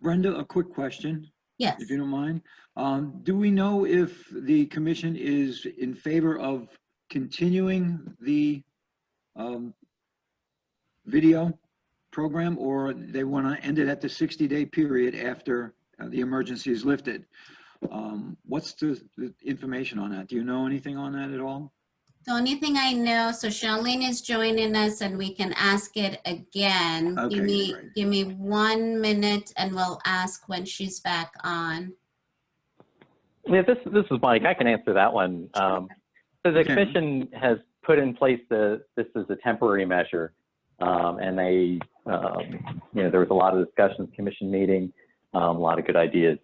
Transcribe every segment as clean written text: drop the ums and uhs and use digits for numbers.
Brenda, a quick question, Yes. if you don't mind. Do we know if the commission is in favor of continuing the video program, or they want to end it at the 60-day period after the emergency is lifted? What's the information on that? Do you know anything on that at all? The only thing I know, so Charlene is joining us and we can ask it again. Okay, Give me 1 minute and we'll ask when she's back on. Yeah, this is Mike. I can answer that one. So the commission has put in place this is a temporary measure, and they, there was a lot of discussions, commission meeting, a lot of good ideas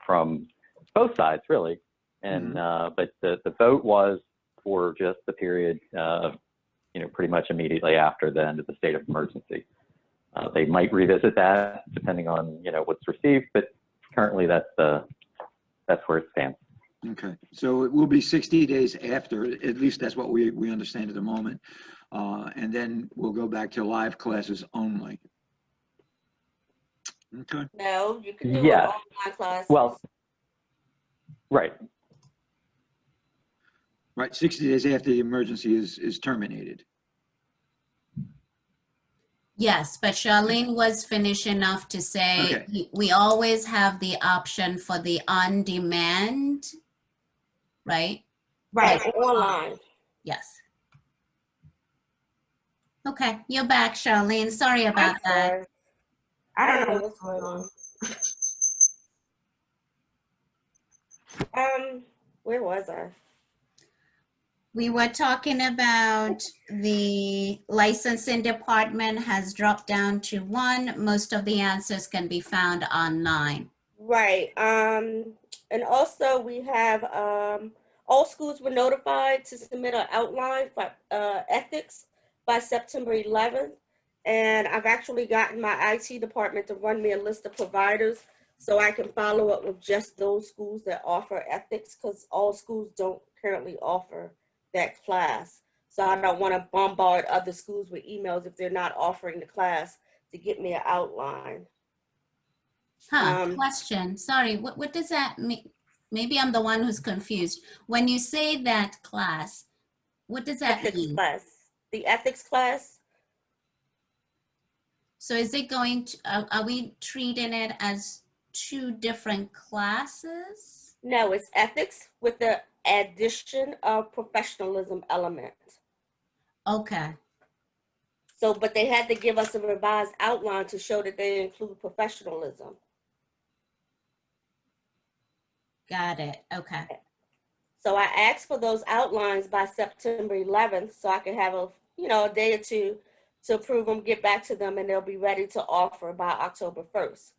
from both sides, really. And but the vote was for just the period, pretty much immediately after the end of the state of emergency. They might revisit that depending on what's received, but currently that's where it stands. Okay, so it will be 60 days after, at least that's what we understand at the moment. And then we'll go back to live classes only. Okay. No, you can do an online class. Well, right. Right, 60 days after the emergency is terminated. Yes, but Charlene was finishing off to say we always have the option for the on-demand, right? Right, online. Yes. Okay, you're back, Charlene. Sorry about that. I don't know what's going on. Where was I? We were talking about the licensing department has dropped down to 1. Most of the answers can be found online. Right. And also we have all schools were notified to submit an outline for ethics by September 11th. And I've actually gotten my IT department to run me a list of providers so I can follow up with just those schools that offer ethics, because all schools don't currently offer that class. So I don't want to bombard other schools with emails if they're not offering the class to get me an outline. Question. Sorry, what does that mean? Maybe I'm the one who's confused. When you say that class, what does that mean? Class. The ethics class. So is it going to, are we treating it as 2 different classes? No, it's ethics with the addition of professionalism element. Okay. So, but they had to give us a revised outline to show that they include professionalism. Got it. Okay. So I asked for those outlines by September 11th so I could have a day or two to approve them, get back to them, and they'll be ready to offer by October 1st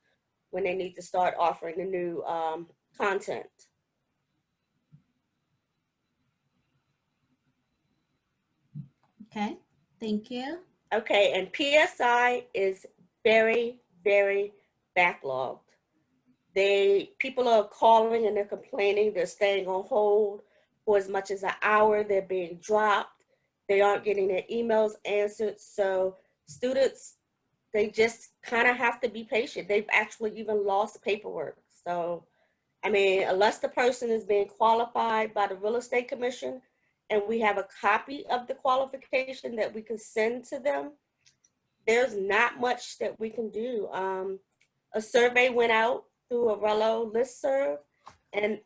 when they need to start offering the new content. Okay, thank you. Okay, and PSI is very, very backlogged. People are calling and they're complaining. They're staying on hold for as much as an hour. They're being dropped. They aren't getting their emails answered. So students, they just kind of have to be patient. They've actually even lost paperwork. So, I mean, unless the person is being qualified by the Real Estate Commission and we have a copy of the qualification that we can send to them, there's not much that we can do. A survey went out through a Rello listserv, and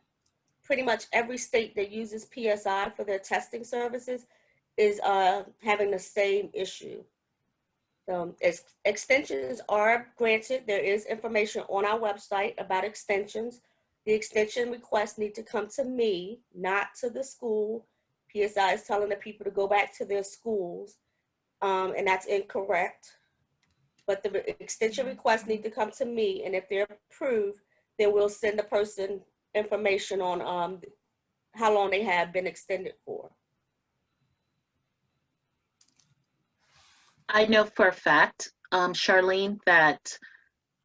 pretty much every state that uses PSI for their testing services is having the same issue. So extensions are granted. There is information on our website about extensions. The extension requests need to come to me, not to the school. PSI is telling the people to go back to their schools, and that's incorrect. But the extension requests need to come to me, and if they're approved, then we'll send the person information on how long they have been extended for. I know for a fact, Charlene, that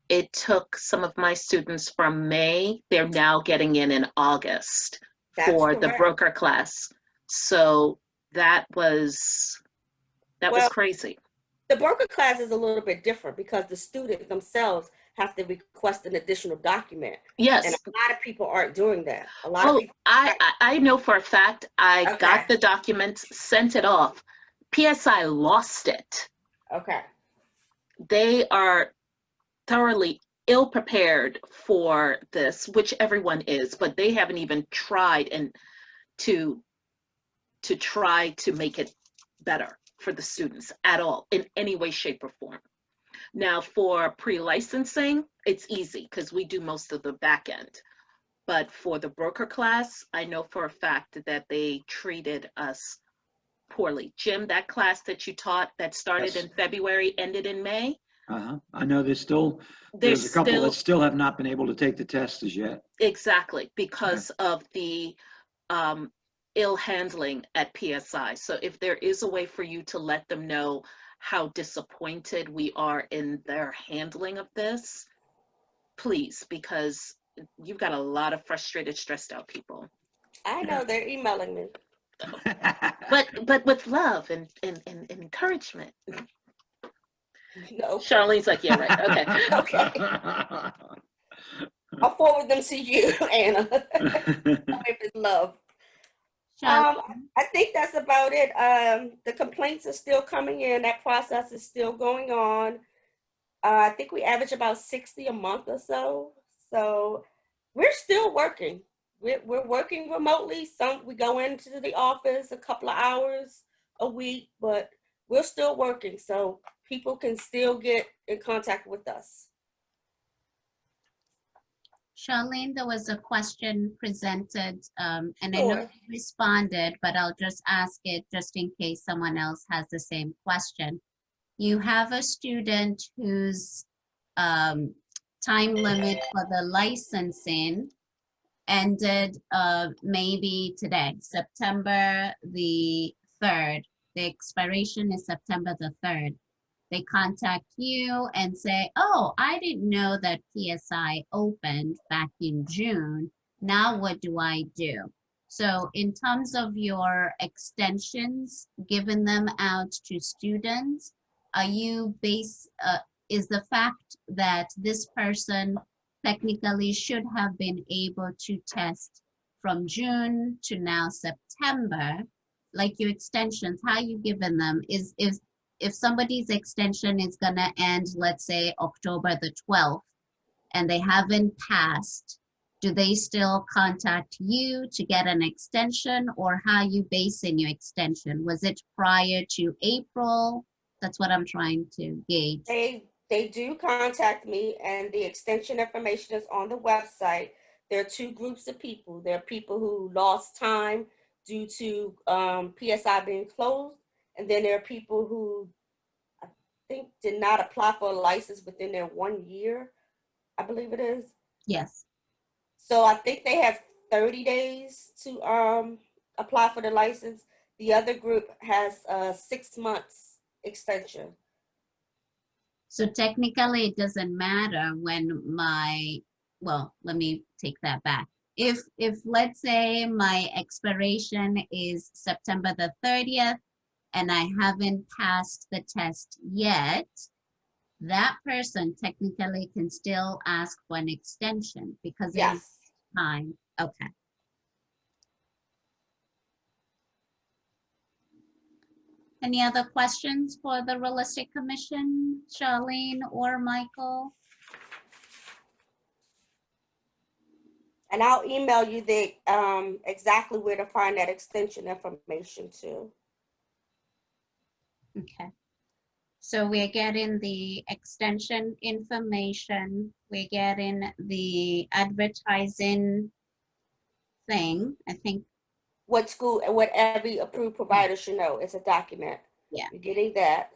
it took some of my students from May, they're now getting in August for the broker class. So that was crazy. The broker class is a little bit different because the students themselves have to request an additional document. Yes. And a lot of people aren't doing that. A lot of Oh, people. I know for a fact, I Okay. got the documents, sent it off. PSI lost it. Okay. They are thoroughly ill prepared for this, which everyone is, but they haven't even tried and to try to make it better for the students at all in any way, shape, or form. Now for pre-licensing, it's easy because we do most of the back end. But for the broker class, I know for a fact that they treated us poorly. Jim, that class that you taught that started Yes. in February, ended in May? I know there's a couple that still have not been able to take the test as yet. Exactly, because of the ill handling at PSI. So if there is a way for you to let them know how disappointed we are in their handling of this, please, because you've got a lot of frustrated, stressed out people. I know they're emailing me. But with love and encouragement. No. Charlene's like, yeah, right. Okay. Okay. I'll forward them to you, Anna. If it's love. I think that's about it. The complaints are still coming in. That process is still going on. I think we average about 60 a month or so. So we're still working. We're working remotely. We go into the office a couple of hours a week, but we're still working. So people can still get in contact with us. Charlene, there was a question presented, and I know Sure. you responded, but I'll just ask it just in case someone else has the same question. You have a student whose time limit for the licensing ended maybe today, September the 3rd. The expiration is September the 3rd. They contact you and say, oh, I didn't know that PSI opened back in June. Now what do I do? So in terms of your extensions, giving them out to students, are you is the fact that this person technically should have been able to test from June to now September, like your extensions, how you given them is if somebody's extension is gonna end, let's say October the 12th, and they haven't passed, do they still contact you to get an extension, or how you basing your extension? Was it prior to April? That's what I'm trying to gauge. They do contact me, and the extension information is on the website. There are two groups of people. There are people who lost time due to PSI being closed, and then there are people who I think did not apply for a license within their 1 year, I believe it is. Yes. So I think they have 30 days to apply for the license. The other group has a 6 months extension. So technically it doesn't matter when well, let me take that back. If let's say my expiration is September the 30th and I haven't passed the test yet, that person technically can still ask for an extension because it is Yes. time. Okay. Any other questions for the Real Estate Commission, Charlene or Michael? And I'll email you the exactly where to find that extension information too. Okay. So we're getting the extension information. We're getting the advertising thing, I think. What school and what every approved provider should know. It's a document. Yeah. You're getting that.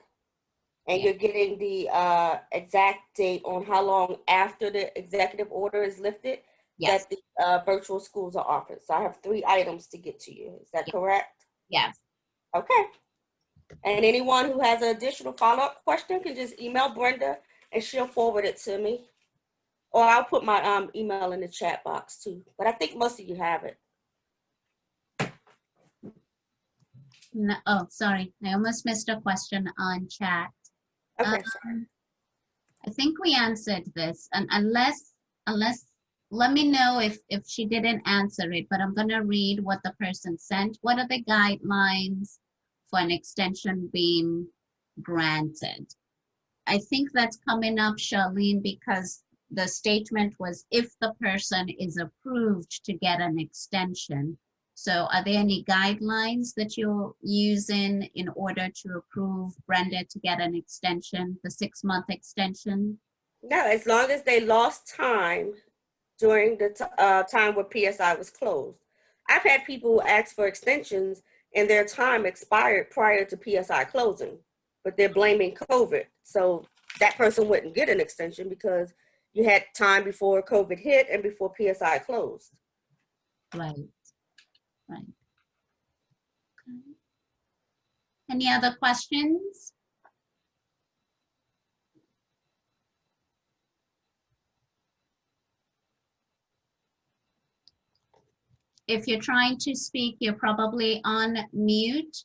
And Yeah. you're getting the exact date on how long after the executive order is lifted Yes. that the virtual schools are offered. So I have 3 items to get to you. Is that correct? Yes. Okay. And anyone who has an additional follow-up question can just email Brenda and she'll forward it to me. Or I'll put my email in the chat box too. But I think most of you have it. No, oh, sorry. I almost missed a question on chat. Okay. I think we answered this, and unless, let me know if she didn't answer it, but I'm gonna read what the person sent. What are the guidelines for an extension being granted? I think that's coming up, Charlene, because the statement was if the person is approved to get an extension. So are there any guidelines that you're using in order to approve Brenda to get an extension, the 6-month extension? No, as long as they lost time during the time where PSI was closed. I've had people ask for extensions and their time expired prior to PSI closing, but they're blaming COVID. So that person wouldn't get an extension because you had time before COVID hit and before PSI closed. Right, right. Okay. Any other questions? If you're trying to speak, you're probably on mute.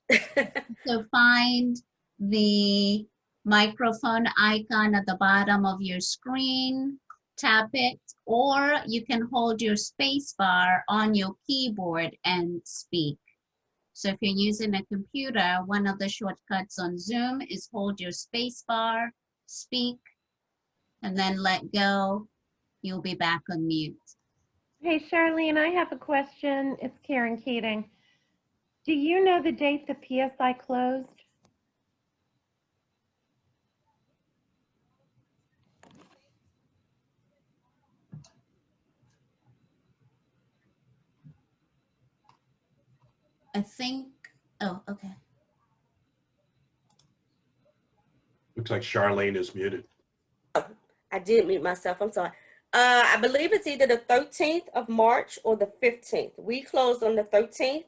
So find the microphone icon at the bottom of your screen, tap it, or you can hold your space bar on your keyboard and speak. So if you're using a computer, one of the shortcuts on Zoom is hold your space bar, speak, and then let go. You'll be back on mute. Hey, Charlene, I have a question. It's Karen Keating. Do you know the date the PSI closed? I think, oh, okay. Looks like Charlene is muted. I did mute myself, I'm sorry. I believe it's either the 13th of March or the 15th. We closed on the 13th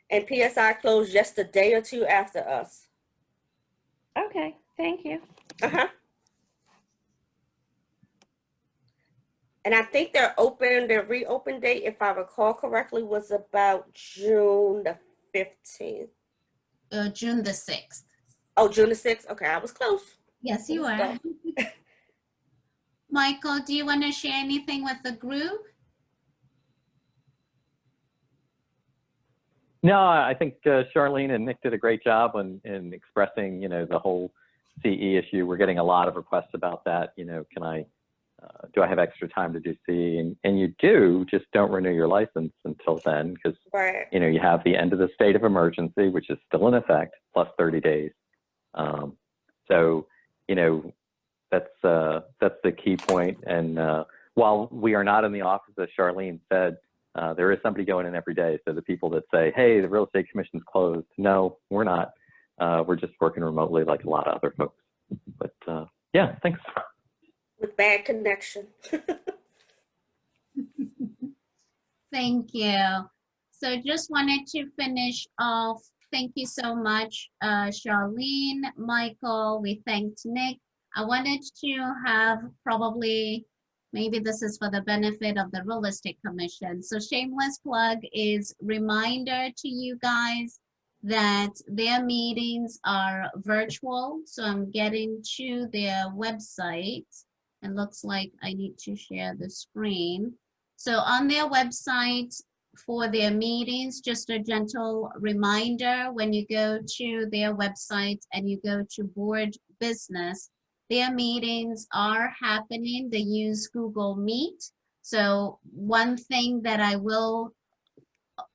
and PSI closed just a day or two after us. Okay, thank you. Uh-huh. And I think their reopen date, if I recall correctly, was about June the 15th. June the 6th. Oh, June the 6th? Okay, I was close. Yes, you are. Michael, do you want to share anything with the group? No, I think Charlene and Nick did a great job in expressing, the whole CE issue. We're getting a lot of requests about that. Can I, do I have extra time to do CE? And you do, just don't renew your license until then, because, Right. You have the end of the state of emergency, which is still in effect, plus 30 days. So, that's the key point. And while we are not in the office, as Charlene said, there is somebody going in every day. So the people that say, hey, the real estate commission's closed. No, we're not. We're just working remotely like a lot of other folks. But yeah, thanks. With bad connection. Thank you. So just wanted to finish off. Thank you so much, Charlene, Michael. We thanked Nick. I wanted to have probably, maybe this is for the benefit of the Real Estate Commission. So shameless plug is reminder to you guys that their meetings are virtual. So I'm getting to their website. It looks like I need to share the screen. So on their website for their meetings, just a gentle reminder, when you go to their website and you go to board business, their meetings are happening. They use Google Meet. So one thing that I will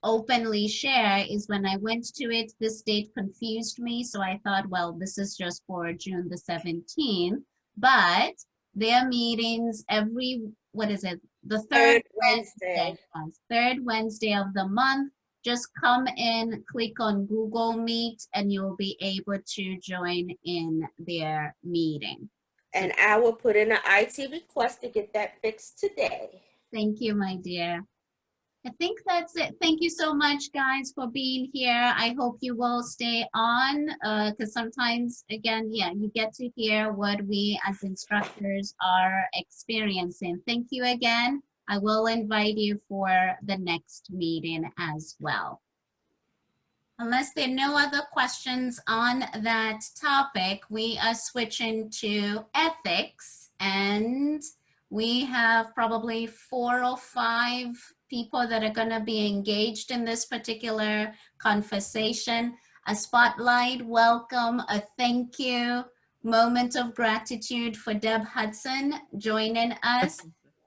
openly share is when I went to it, this date confused me. So I thought, well, this is just for June the 17th, but their meetings every, what is it? The third Wednesday. Third Wednesday of the month. Just come in, click on Google Meet, and you'll be able to join in their meeting. And I will put in an IT request to get that fixed today. Thank you, my dear. I think that's it. Thank you so much, guys, for being here. I hope you will stay on, because sometimes, again, yeah, you get to hear what we as instructors are experiencing. Thank you again. I will invite you for the next meeting as well. Unless there are no other questions on that topic, we are switching to ethics, and we have probably 4 or 5 people that are going to be engaged in this particular conversation. A spotlight, welcome, a thank you, moment of gratitude for Deb Hutson joining us.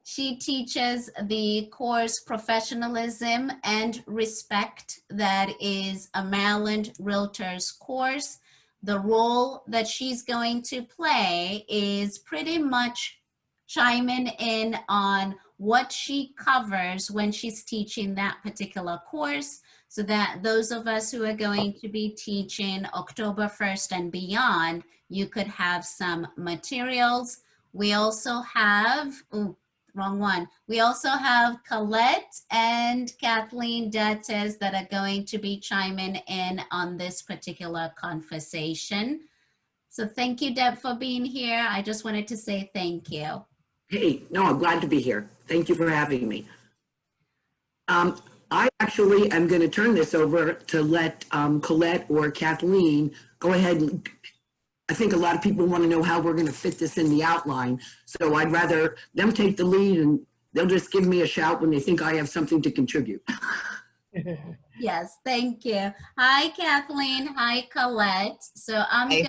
She teaches the course Professionalism and Respect, that is a Maryland REALTORS course. The role that she's going to play is pretty much chiming in on what she covers when she's teaching that particular course, so that those of us who are going to be teaching October 1st and beyond, you could have some materials. We also have, wrong one. We also have Colette and Kathleen Dates that are going to be chiming in on this particular conversation. So thank you, Deb, for being here. I just wanted to say thank you. Hey, no, I'm glad to be here. Thank you for having me. I actually am going to turn this over to let Colette or Kathleen go ahead and I think a lot of people want to know how we're going to fit this in the outline. So I'd rather them take the lead and they'll just give me a shout when they think I have something to contribute. Yes, thank you. Hi, Kathleen. Hi, Colette. So I'm going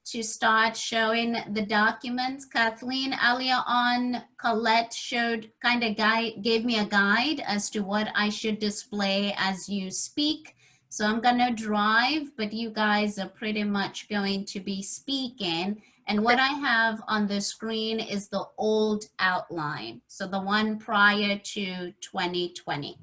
to start showing the documents. Kathleen, earlier on, Colette showed, gave me a guide as to what I should display as you speak. So I'm gonna drive, but you guys are pretty much going to be speaking. And what I have on the screen is the old outline. So the one prior to 2020.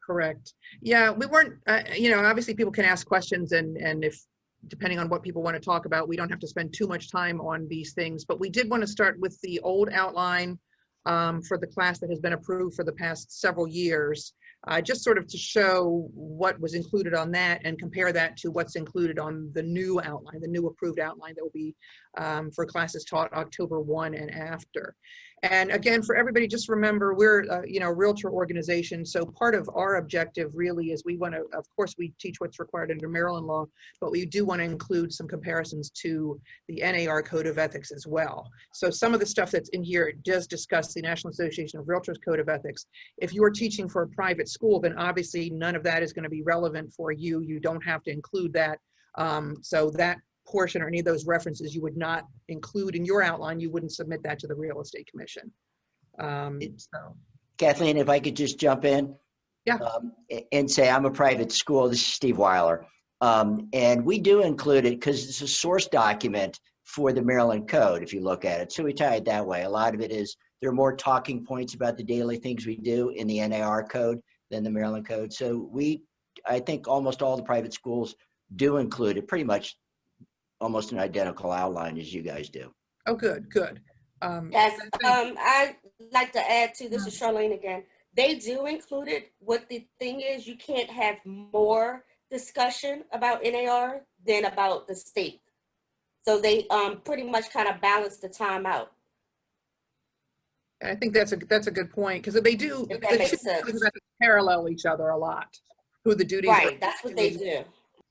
Correct. Yeah, we weren't, obviously people can ask questions and if, depending on what people want to talk about, we don't have to spend too much time on these things, but we did want to start with the old outline for the class that has been approved for the past several years. Just sort of to show what was included on that and compare that to what's included on the new outline, the new approved outline that will be for classes taught October 1 and after. And again, for everybody, just remember we're a realtor organization. So part of our objective really is we want to, of course, we teach what's required under Maryland law, but we do want to include some comparisons to the NAR Code of Ethics as well. So some of the stuff that's in here does discuss the National Association of Realtors Code of Ethics. If you're teaching for a private school, then obviously none of that is going to be relevant for you. You don't have to include that. So that portion or any of those references you would not include in your outline. You wouldn't submit that to the Real Estate Commission. So. Kathleen, if I could just jump in. Yeah. And say I'm a private school. This is Steve Weiler. And we do include it because it's a source document for the Maryland Code, if you look at it. So we tie it that way. A lot of it is, there are more talking points about the daily things we do in the NAR Code than the Maryland Code. So I think almost all the private schools do include it, pretty much almost an identical outline as you guys do. Oh, good. Yes, I'd like to add to, this is Charlene again. They do include it. What the thing is, you can't have more discussion about NAR than about the state. So they pretty much kind of balance the time out. I think that's a good point, because they do, parallel each other a lot, who the duties right, are. That's what they do.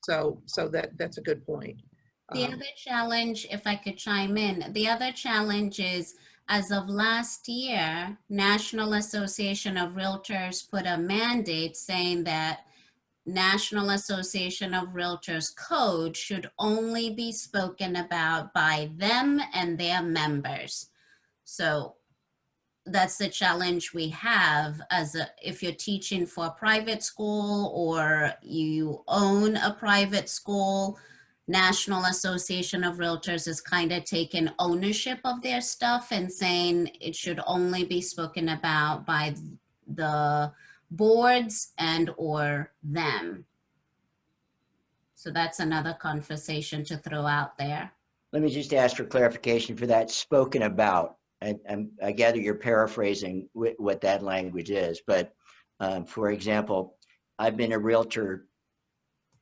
So that's a good point. The other challenge, if I could chime in, the other challenge is, as of last year, National Association of Realtors put a mandate saying that National Association of Realtors Code should only be spoken about by them and their members. So that's the challenge we have if you're teaching for a private school or you own a private school. National Association of Realtors is kind of taking ownership of their stuff and saying it should only be spoken about by the boards and or them. So that's another conversation to throw out there. Let me just ask for clarification for that spoken about. I gather you're paraphrasing what that language is, but for example, I've been a realtor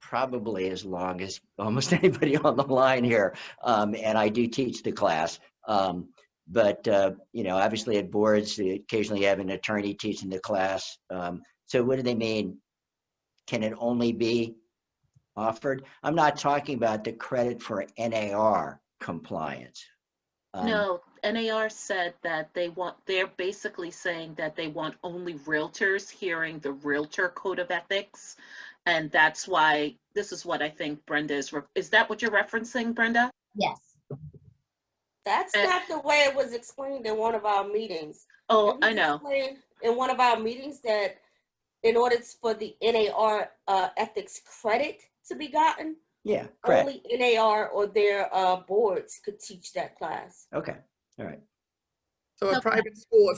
probably as long as almost anybody on the line here, and I do teach the class. But obviously at boards, they occasionally have an attorney teaching the class. So what do they mean? Can it only be offered. I'm not talking about the credit for NAR compliance. No, NAR said that they're basically saying that they want only realtors hearing the Realtor Code of Ethics. And that's why, this is what I think Brenda is that what you're referencing, Brenda? Yes. That's not the way it was explained in one of our meetings. Oh, I know. In one of our meetings that in order for the NAR ethics credit to be gotten, Yeah, correct. only NAR or their boards could teach that class. Okay, all right. So Okay. if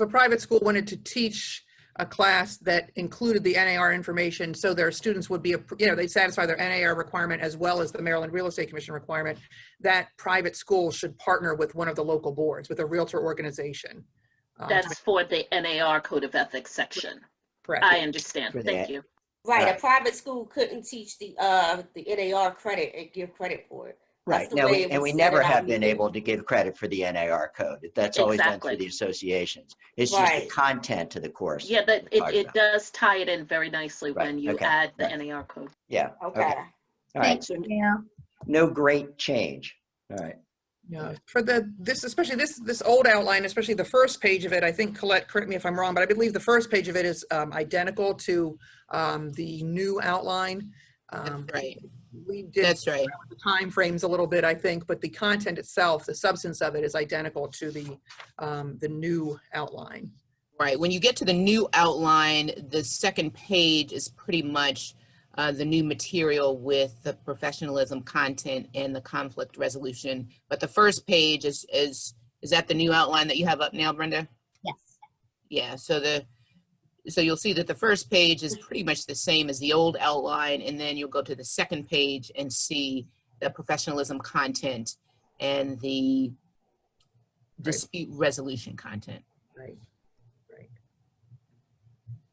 a private school wanted to teach a class that included the NAR information, so their students would be, they satisfy their NAR requirement as well as the Maryland Real Estate Commission requirement, that private school should partner with one of the local boards, with a realtor organization. That's for the NAR Code of Ethics section. Correct. I understand. For Thank that. you. Right, Right. a private school couldn't teach the NAR credit and give credit for it. That's Right. the Now, way it and was we said never in our have been meeting. able to give credit for the NAR code. That's always done Exactly. through the associations. It's just the Right. content to the course. Yeah, that we're talking it about. does tie it in very nicely Right, when you okay, add the right. NAR code. Yeah. Okay. All right. Thank So you. no great change. All right. Yeah, for especially this old outline, especially the first page of it, I think, Colette, correct me if I'm wrong, but I believe the first page of it is identical to the new outline. That's right. We did That's right. the time frames a little bit, I think, but the content itself, the substance of it is identical to the new outline. Right. When you get to the new outline, the second page is pretty much the new material with the professionalism content and the conflict resolution. But the first page is that the new outline that you have up now, Brenda? Yes. Yeah. So you'll see that the first page is pretty much the same as the old outline, and then you'll go to the second page and see the professionalism content and the dispute resolution content. Right. Right.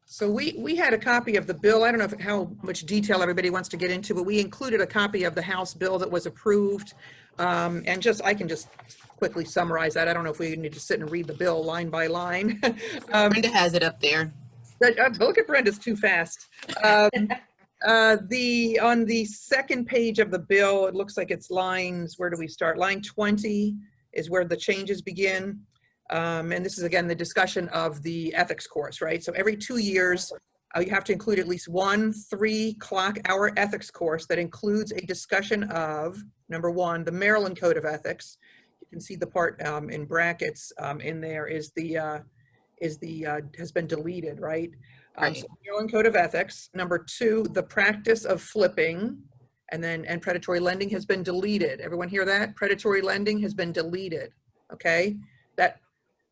So we had a copy of the bill. I don't know how much detail everybody wants to get into, but we included a copy of the House bill that was approved. And I can just quickly summarize that. I don't know if we need to sit and read the bill line by line. Brenda has it up there. Look at Brenda's too fast. On the second page of the bill, it looks like it's lines, where do we start? Line 20 is where the changes begin. And this is, again, the discussion of the ethics course, right? So every 2 years, you have to include at least one 3-clock-hour ethics course that includes a discussion of, number one, the Maryland Code of Ethics. You can see the part in brackets in there has been deleted, right? Right. So Maryland Code of Ethics. Number 2, the practice of flipping, and predatory lending has been deleted. Everyone hear that? Predatory lending has been deleted. Okay,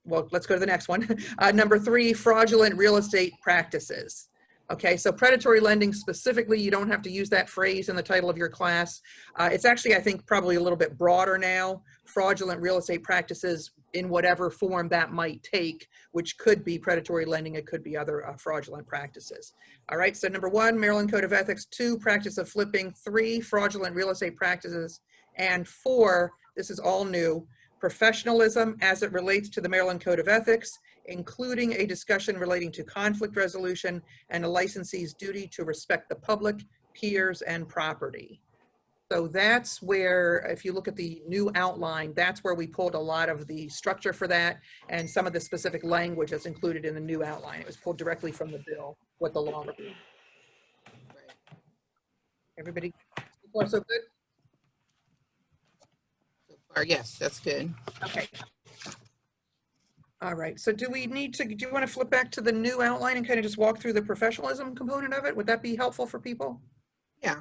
well, let's go to the next one. Number 3, fraudulent real estate practices. Okay, so predatory lending specifically, you don't have to use that phrase in the title of your class. It's actually, I think, probably a little bit broader now. Fraudulent real estate practices in whatever form that might take, which could be predatory lending, it could be other fraudulent practices. All right, so number 1, Maryland Code of Ethics. 2, practice of flipping. 3, fraudulent real estate practices. And 4, this is all new, professionalism as it relates to the Maryland Code of Ethics, including a discussion relating to conflict resolution and a licensee's duty to respect the public, peers, and property. So that's where, if you look at the new outline, that's where we pulled a lot of the structure for that and some of the specific language that's included in the new outline. It was pulled directly from the bill, what the law would be. Everybody, so far so good? Yes, that's good. Okay. All right, so do you want to flip back to the new outline and kind of just walk through the professionalism component of it? Would that be helpful for people? Yeah.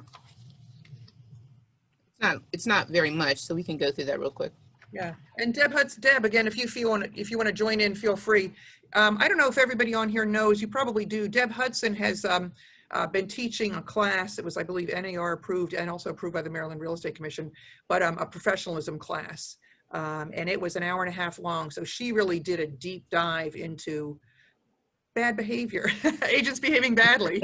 It's not very much, so we can go through that real quick. Yeah, and Deb Hutson, Deb, again, if you want to join in, feel free. I don't know if everybody on here knows, you probably do. Deb Hutson has been teaching a class that was, I believe, NAR approved and also approved by the Maryland Real Estate Commission, but a professionalism class. And it was an hour and a half long. So she really did a deep dive into bad behavior, agents behaving badly.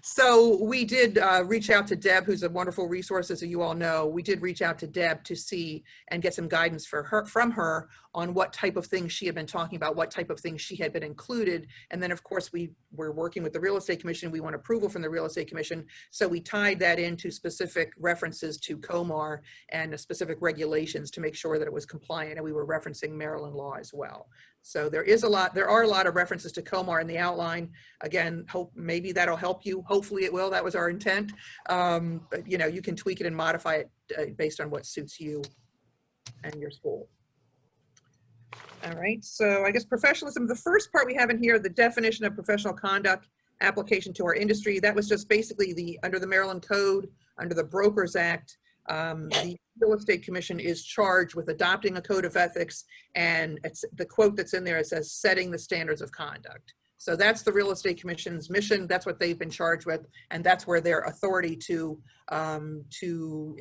So we did reach out to Deb, who's a wonderful resource, as you all know. We did reach out to Deb to see and get some guidance from her on what type of things she had been talking about, what type of things she had been included. And then of course we were working with the Real Estate Commission. We want approval from the Real Estate Commission. So we tied that into specific references to COMAR and specific regulations to make sure that it was compliant, and we were referencing Maryland law as well. So there are a lot of references to COMAR in the outline. Again, maybe that'll help you. Hopefully it will. That was our intent. But you know, you can tweak it and modify it based on what suits you and your school. All right, so I guess professionalism, the first part we have in here, the definition of professional conduct, application to our industry. That was just basically under the Maryland Code, under the Brokers Act, the Real Estate Commission is charged with adopting a code of ethics, and it's the quote that's in there, it says setting the standards of conduct. So that's the Real Estate Commission's mission. That's what they've been charged with, and that's where their authority to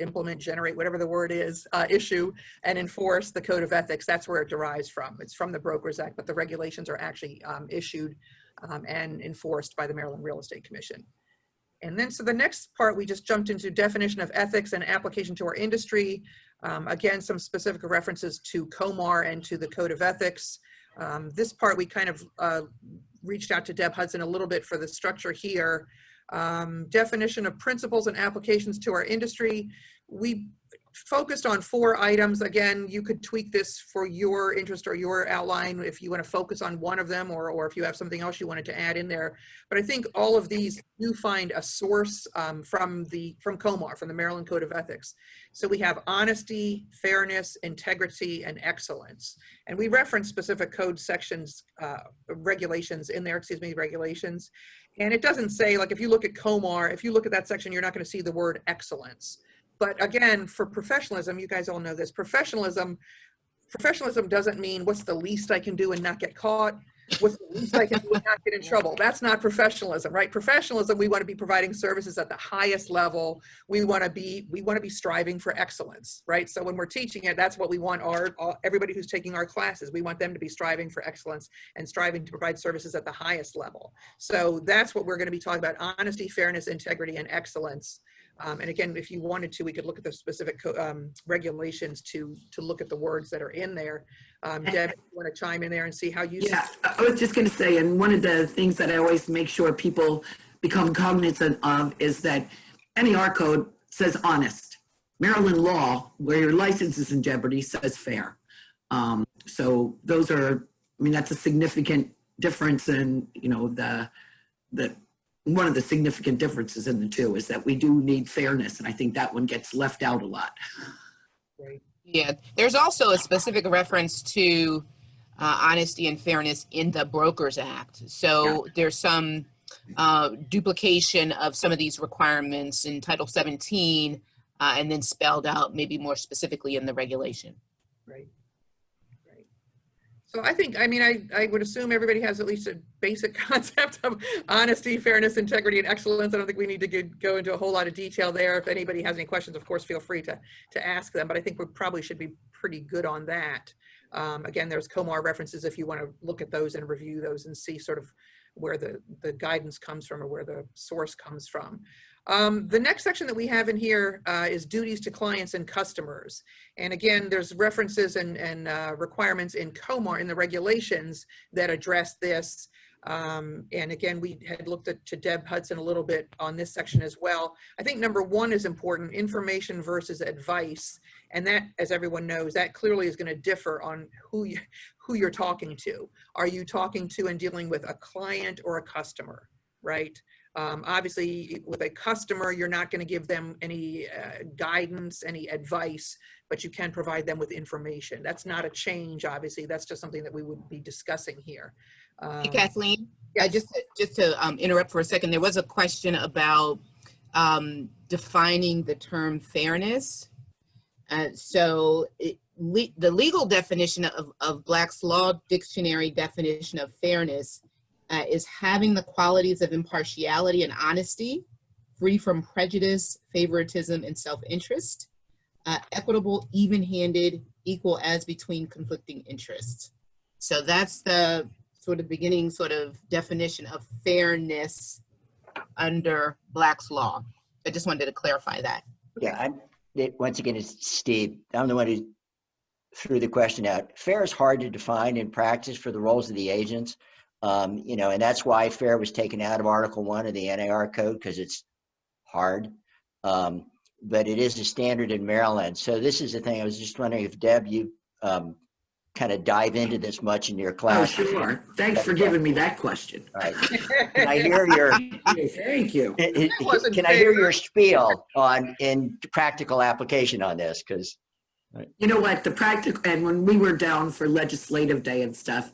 implement, generate, whatever the word is, issue and enforce the code of ethics. That's where it derives from. It's from the Brokers Act, but the regulations are actually issued and enforced by the Maryland Real Estate Commission. And then, so the next part, we just jumped into definition of ethics and application to our industry. Again, some specific references to COMAR and to the Code of Ethics. This part, we kind of reached out to Deb Hutson a little bit for the structure here. Definition of principles and applications to our industry. We focused on 4 items. Again, you could tweak this for your interest or your outline if you want to focus on one of them, or if you have something else you wanted to add in there. But I think all of these do find a source from COMAR, from the Maryland Code of Ethics. So we have honesty, fairness, integrity, and excellence. And we reference specific code sections, regulations in there, regulations. And it doesn't say, like, if you look at COMAR, if you look at that section, you're not going to see the word excellence. But again, for professionalism, you guys all know this, professionalism doesn't mean what's the least I can do and not get caught, what's the least I can do and not get in trouble. That's not professionalism, right? Professionalism, we want to be providing services at the highest level. We want to be striving for excellence, right? So when we're teaching it, that's what we want everybody who's taking our classes, we want them to be striving for excellence and striving to provide services at the highest level. So that's what we're going to be talking about: honesty, fairness, integrity, and excellence. And again, if you wanted to, we could look at the specific regulations to look at the words that are in there. Deb, you want to chime in there and see how you... Yeah, I was just going to say, and one of the things that I always make sure people become cognizant of is that NAR code says honest. Maryland law, where your license is in jeopardy, says fair. So those are, I mean, that's a significant difference in, you know, one of the significant differences in the two is that we do need fairness, and I think that one gets left out a lot. Right. Yeah, there's also a specific reference to honesty and fairness in the Brokers Act. So there's some duplication of some of these requirements in Title 17 and then spelled out maybe more specifically in the regulation. Right. So I think, I mean, I would assume everybody has at least a basic concept of honesty, fairness, integrity, and excellence. I don't think we need to go into a whole lot of detail there. If anybody has any questions, of course, feel free to ask them, but I think we probably should be pretty good on that. Again, there's COMAR references if you want to look at those and review those and see sort of where the guidance comes from or where the source comes from. The next section that we have in here is duties to clients and customers. And again, there's references and requirements in COMAR, in the regulations, that address this. And again, we had looked to Deb Hutson a little bit on this section as well. I think number 1 is important: information versus advice. And that, as everyone knows, that clearly is going to differ on who you're talking to. Are you talking to and dealing with a client or a customer, right? Obviously, with a customer, you're not going to give them any guidance, any advice, but you can provide them with information. That's not a change, obviously. That's just something that we would be discussing here. Hey, Kathleen, yes. just to interrupt for a second, there was a question about defining the term fairness. So the legal definition of Black's Law Dictionary definition of fairness is having the qualities of impartiality and honesty, free from prejudice, favoritism, and self-interest, equitable, even-handed, equal as between conflicting interests. So that's the sort of beginning sort of definition of fairness under Black's law. I just wanted to clarify that. Yeah, once again, it's Steve. I'm the one who threw the question out. Fair is hard to define in practice for the roles of the agents. You know, and that's why fair was taken out of Article 1 of the NAR code, because it's hard. But it is a standard in Maryland. So this is the thing. I was just wondering if, Deb, you kind of dive into this much in your class. Oh, sure. Thanks for giving me that question. All right. Can I hear your Thank you. Can I hear your spiel in practical application on this? Because you know what, the practical, and when we were down for legislative day and stuff,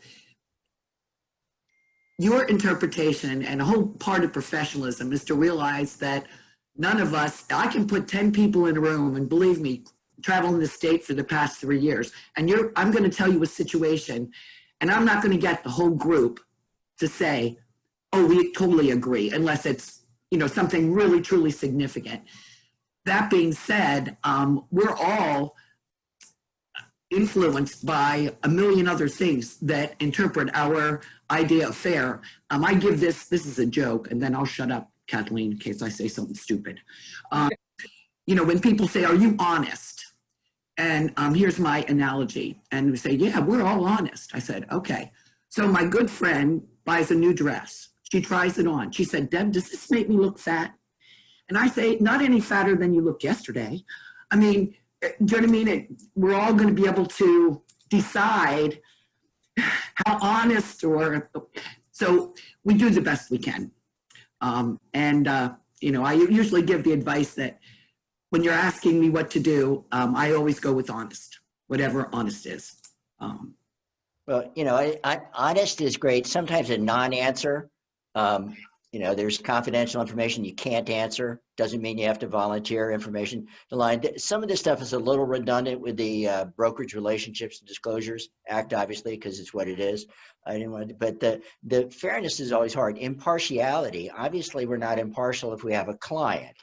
your interpretation and a whole part of professionalism is to realize that none of us, I can put 10 people in a room, and believe me, traveling the state for the past 3 years, and I'm going to tell you a situation, and I'm not going to get the whole group to say, oh, we totally agree, unless it's, you know, something really, truly significant. That being said, we're all influenced by a million other things that interpret our idea of fair. I give this is a joke, and then I'll shut up, Kathleen, in case I say something stupid. You know, when people say, are you honest? And here's my analogy. And we say, yeah, we're all honest. I said, okay. So my good friend buys a new dress. She tries it on. She said, Deb, does this make me look fat? And I say, not any fatter than you looked yesterday. I mean, do you know what I mean? We're all going to be able to decide how honest so we do the best we can. You know, I usually give the advice that when you're asking me what to do, I always go with honest, whatever honest is. well, you know, honest is great. Sometimes a non-answer, you know, there's confidential information you can't answer. Doesn't mean you have to volunteer information to line. Some of this stuff is a little redundant with the Brokerage Relationships and Disclosures Act, obviously, because it's what it is. I didn't want to, but the fairness is always hard. Impartiality, obviously, we're not impartial if we have a client.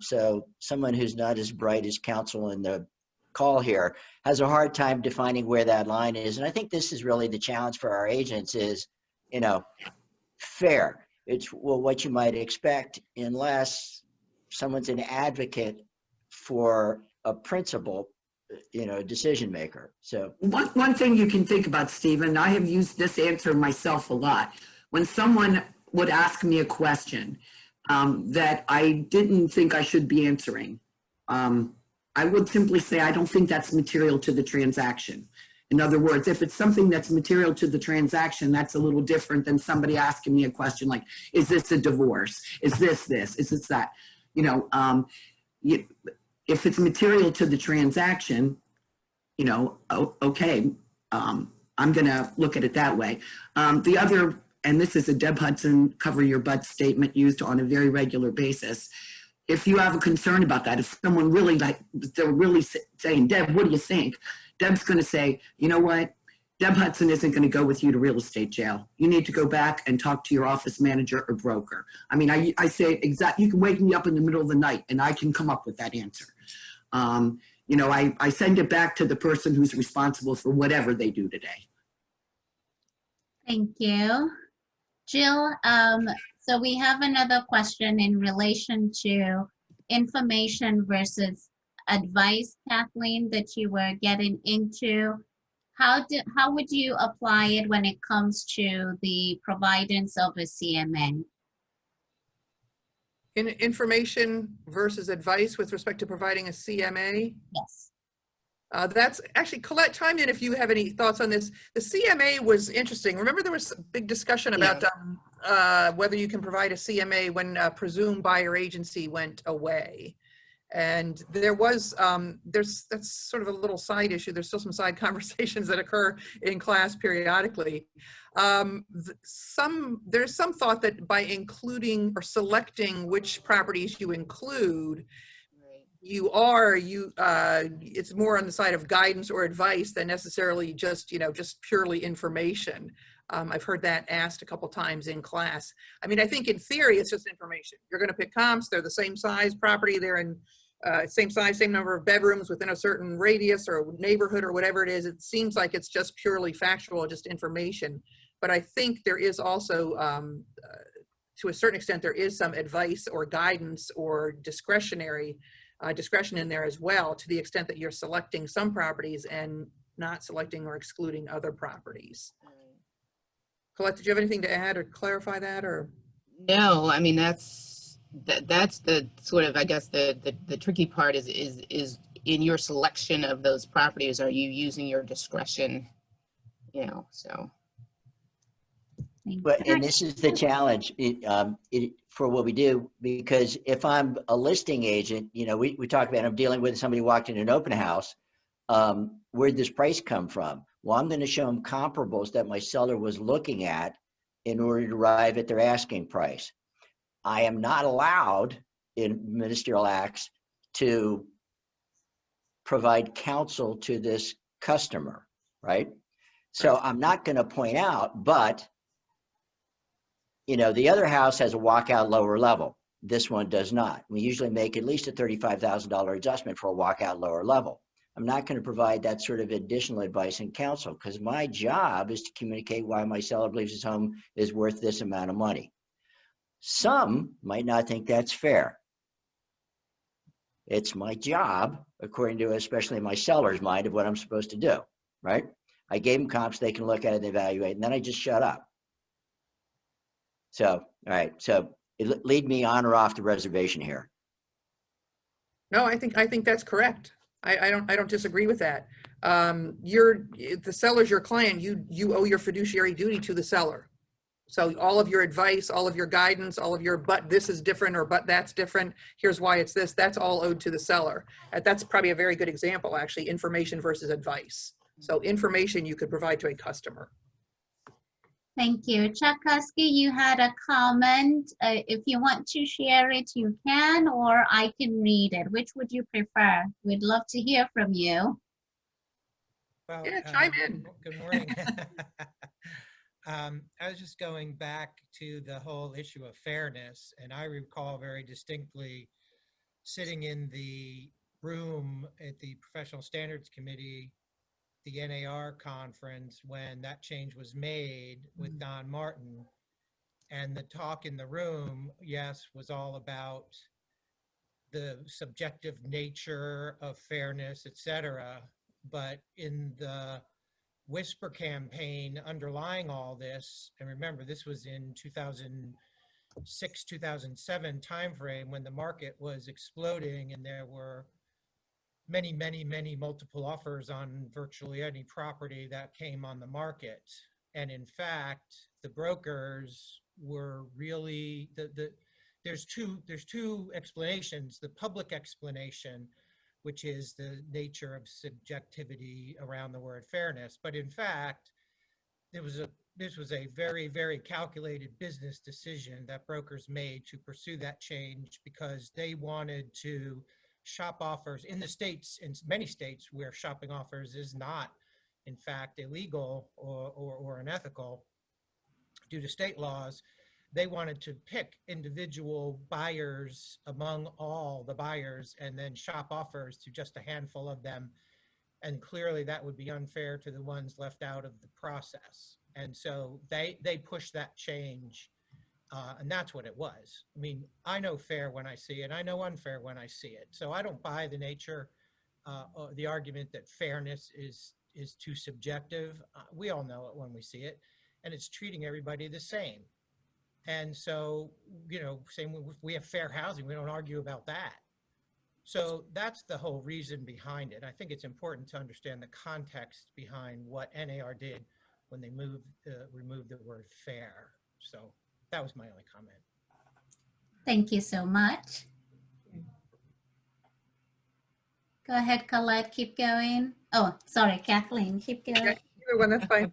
So someone who's not as bright as counsel in the call here has a hard time defining where that line is. And I think this is really the challenge for our agents is, you know, fair. It's, well, what you might expect unless someone's an advocate for a principal, you know, decision maker. So one thing you can think about, Stephen, I have used this answer myself a lot. When someone would ask me a question that I didn't think I should be answering, I would simply say, I don't think that's material to the transaction. In other words, if it's something that's material to the transaction, that's a little different than somebody asking me a question like, is this a divorce? Is this? Is this that? You know, if it's material to the transaction, you know, okay, I'm going to look at it that way. The other, and this is a Deb Hutson cover your butt statement used on a very regular basis. If you have a concern about that, if someone really they're really saying, Deb, what do you think? Deb's going to say, you know what? Deb Hutson isn't going to go with you to real estate jail. You need to go back and talk to your office manager or broker. I mean, I say you can wake me up in the middle of the night and I can come up with that answer. You know, I send it back to the person who's responsible for whatever they do today. Thank you. Jill, so we have another question in relation to information versus advice, Kathleen, that you were getting into. How would you apply it when it comes to the providence of a CMA? In information versus advice with respect to providing a CMA? Yes. That's actually, Colette, chime in if you have any thoughts on this. The CMA was interesting. Remember there was a big discussion about whether you can provide a CMA when a presumed buyer agency went away. And there was, that's sort of a little side issue. There's still some side conversations that occur in class periodically. There's some thought that by including or selecting which properties you include, it's more on the side of guidance or advice than necessarily just, you know, just purely information. I've heard that asked a couple times in class. I mean, I think in theory, it's just information. You're going to pick comps. They're the same size property. They're in same size, same number of bedrooms within a certain radius or neighborhood or whatever it is. It seems like it's just purely factual, just information. but I think there is also, to a certain extent, there is some advice or guidance or discretion in there as well, to the extent that you're selecting some properties and not selecting or excluding other properties. Colette, did you have anything to add or clarify that, or? No, I mean, that's the sort of, I guess, the tricky part is in your selection of those properties, are you using your discretion, you know, so. But, and this is the challenge for what we do, because if I'm a listing agent, you know, we talk about, I'm dealing with somebody who walked in an open house, where'd this price come from? Well, I'm going to show them comparables that my seller was looking at in order to arrive at their asking price. I am not allowed in ministerial acts to provide counsel to this customer, right? So I'm not going to point out, but you know, the other house has a walkout lower level. This one does not. We usually make at least a $35,000 adjustment for a walkout lower level. I'm not going to provide that sort of additional advice and counsel, because my job is to communicate why my seller believes his home is worth this amount of money. Some might not think that's fair. It's my job, according to especially my seller's mind, of what I'm supposed to do, right? I gave them comps, they can look at it and evaluate, and then I just shut up. So, all right, so lead me on or off the reservation here. No, I think that's correct. I don't disagree with that. The seller's your client. You owe your fiduciary duty to the seller. So all of your advice, all of your guidance, all of your but this is different or but that's different, here's why it's this, that's all owed to the seller. That's probably a very good example, actually, information versus advice. So information you could provide to a customer. Thank you. Chakowski, you had a comment. If you want to share it, you can, or I can read it. Which would you prefer? We'd love to hear from you. Well, yeah, chime in. Good morning. I was just going back to the whole issue of fairness, and I recall very distinctly sitting in the room at the Professional Standards Committee, the NAR conference, when that change was made with Don Martin, and the talk in the room, yes, was all about the subjective nature of fairness, etc. But in the whisper campaign underlying all this, and remember, this was in 2006, 2007 timeframe when the market was exploding and there were many multiple offers on virtually any property that came on the market. And in fact, the brokers were really, there's two explanations. The public explanation, which is the nature of subjectivity around the word fairness. But in fact, this was a very calculated business decision that brokers made to pursue that change, because they wanted to shop offers in the states, in many states where shopping offers is not in fact illegal or unethical due to state laws. They wanted to pick individual buyers among all the buyers and then shop offers to just a handful of them. And clearly that would be unfair to the ones left out of the process. And so they pushed that change. And that's what it was. I mean, I know fair when I see it. I know unfair when I see it. So I don't buy the nature, the argument that fairness is too subjective. We all know it when we see it, and it's treating everybody the same. And so, you know, same if we have fair housing, we don't argue about that. So that's the whole reason behind it. I think it's important to understand the context behind what NAR did when they removed the word fair. So that was my only comment. Thank you so much. Go ahead, Colette, keep going. Oh, sorry, Kathleen, keep going. Yeah, either one, that's fine.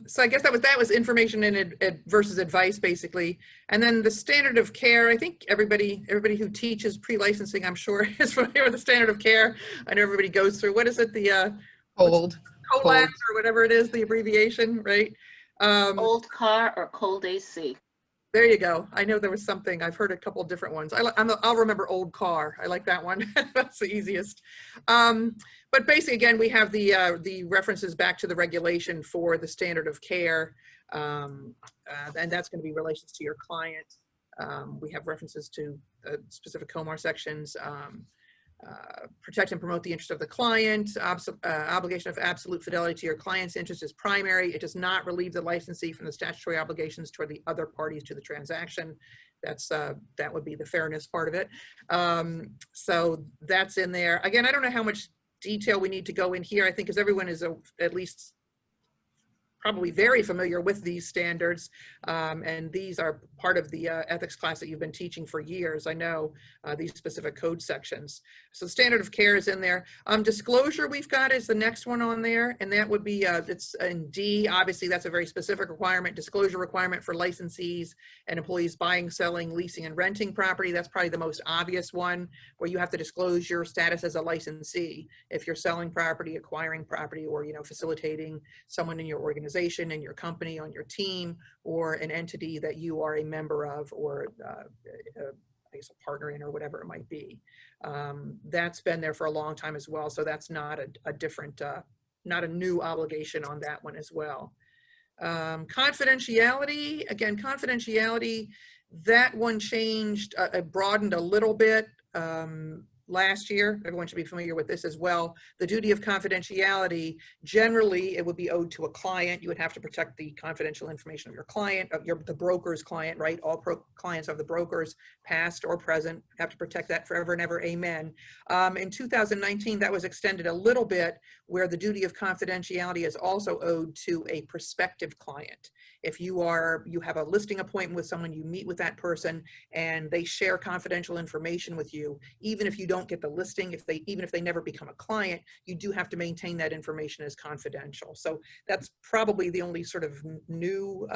So I guess that was information and versus advice, basically. And then the standard of care, I think everybody who teaches pre-licensing, I'm sure, is familiar with the standard of care. I know everybody goes through, what is it, the Cold or whatever it is, the abbreviation, right? Cold car or cold AC. There you go. I know there was something. I've heard a couple of different ones. I'll remember old car. I like that one. That's the easiest. But basically, again, we have the references back to the regulation for the standard of care. And that's going to be relations to your client. We have references to specific COMAR sections. Protect and promote the interest of the client. Obligation of absolute fidelity to your client's interest is primary. It does not relieve the licensee from the statutory obligations toward the other parties to the transaction. That's that would be the fairness part of it. So that's in there. Again, I don't know how much detail we need to go in here. I think because everyone is at least probably very familiar with these standards, and these are part of the ethics class that you've been teaching for years. I know these specific code sections. So standard of care is in there. Disclosure we've got is the next one on there, and that would be, it's in D. Obviously, that's a very specific requirement, disclosure requirement for licensees and employees buying, selling, leasing, and renting property. That's probably the most obvious one, where you have to disclose your status as a licensee if you're selling property, acquiring property, or facilitating someone in your organization, in your company, on your team, or an entity that you are a member of, or I guess a partner in, or whatever it might be. That's been there for a long time as well, so that's not a different, not a new obligation on that one as well. Confidentiality, again, confidentiality, that one changed, broadened a little bit last year. Everyone should be familiar with this as well. The duty of confidentiality, generally it would be owed to a client. You would have to protect the confidential information of your client, of the broker's client, right? All clients of the brokers, past or present, have to protect that forever and ever, amen. In 2019, that was extended a little bit, where the duty of confidentiality is also owed to a prospective client. If you have a listing appointment with someone, you meet with that person and they share confidential information with you, even if you don't get the listing, even if they never become a client, you do have to maintain that information as confidential. So that's probably the only sort of new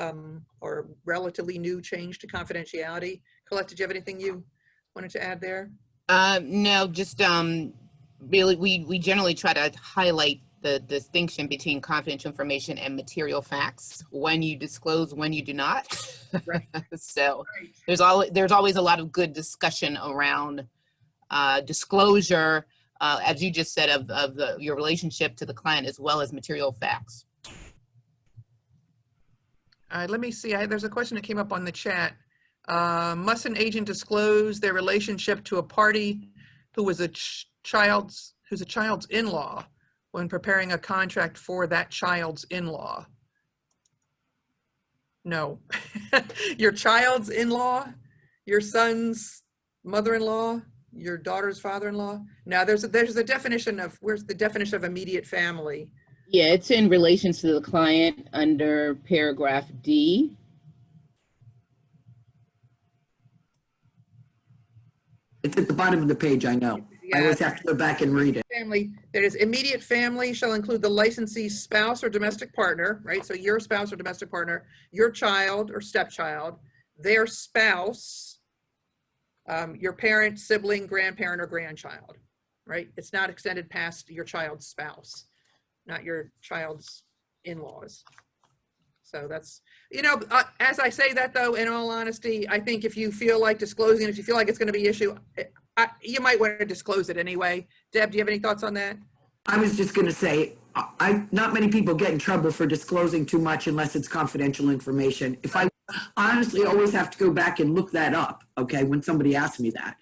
or relatively new change to confidentiality. Colette, did you have anything you wanted to add there? No, just really, we generally try to highlight the distinction between confidential information and material facts, when you disclose, when you do not. Right. So right. There's always a lot of good discussion around disclosure, as you just said, of your relationship to the client, as well as material facts. Let me see. There's a question that came up on the chat. Must an agent disclose their relationship to a party who is who's a child's in-law when preparing a contract for that child's in-law? No. Your child's in-law, your son's mother-in-law, your daughter's father-in-law. Now there's a definition of, where's the definition of immediate family? Yeah, it's in relation to the client under paragraph D. It's at the bottom of the page, I know. Yeah. I always have to go back and read it. Family, that is, immediate family shall include the licensee's spouse or domestic partner, right? So your spouse or domestic partner, your child or stepchild, their spouse, your parent, sibling, grandparent, or grandchild, right? It's not extended past your child's spouse, not your child's in-laws. So that's, as I say that though, in all honesty, I think if you feel like disclosing, if you feel like it's going to be an issue, you might want to disclose it anyway. Deb, do you have any thoughts on that? I was just going to say, not many people get in trouble for disclosing too much unless it's confidential information. If I honestly always have to go back and look that up, okay, when somebody asks me that.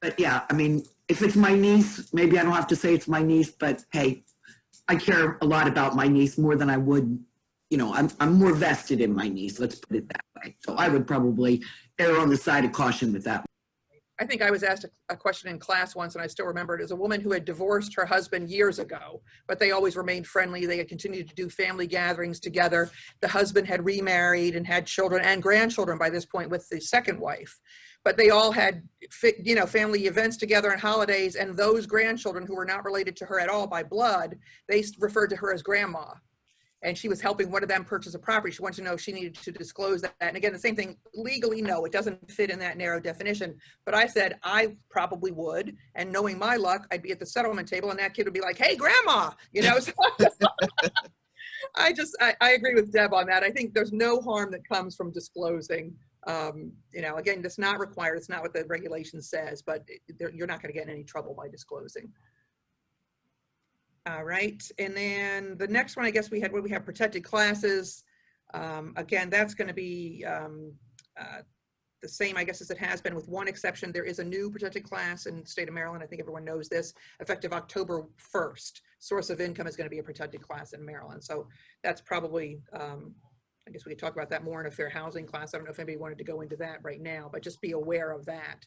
But yeah, I mean, if it's my niece, maybe I don't have to say it's my niece, but hey, I care a lot about my niece more than I would, I'm more vested in my niece, let's put it that way. So I would probably err on the side of caution with that. I think I was asked a question in class once, and I still remember it. As a woman who had divorced her husband years ago, but they always remained friendly. They had continued to do family gatherings together. The husband had remarried and had children and grandchildren by this point with the second wife. But they all had, family events together and holidays, and those grandchildren who were not related to her at all by blood, they referred to her as grandma. And she was helping one of them purchase a property. She wanted to know if she needed to disclose that. And again, the same thing, legally, no, it doesn't fit in that narrow definition. But I said, I probably would. And knowing my luck, I'd be at the settlement table and that kid would be like, hey, grandma, So I agree with Deb on that. I think there's no harm that comes from disclosing. Again, that's not required. It's not what the regulation says, but you're not going to get in any trouble by disclosing. All right, and then the next one, I guess we have protected classes. Again, that's going to be the same, I guess, as it has been, with one exception. There is a new protected class in the state of Maryland. I think everyone knows this. Effective October 1st, source of income is going to be a protected class in Maryland. So that's probably, I guess we could talk about that more in a fair housing class. I don't know if anybody wanted to go into that right now, but just be aware of that.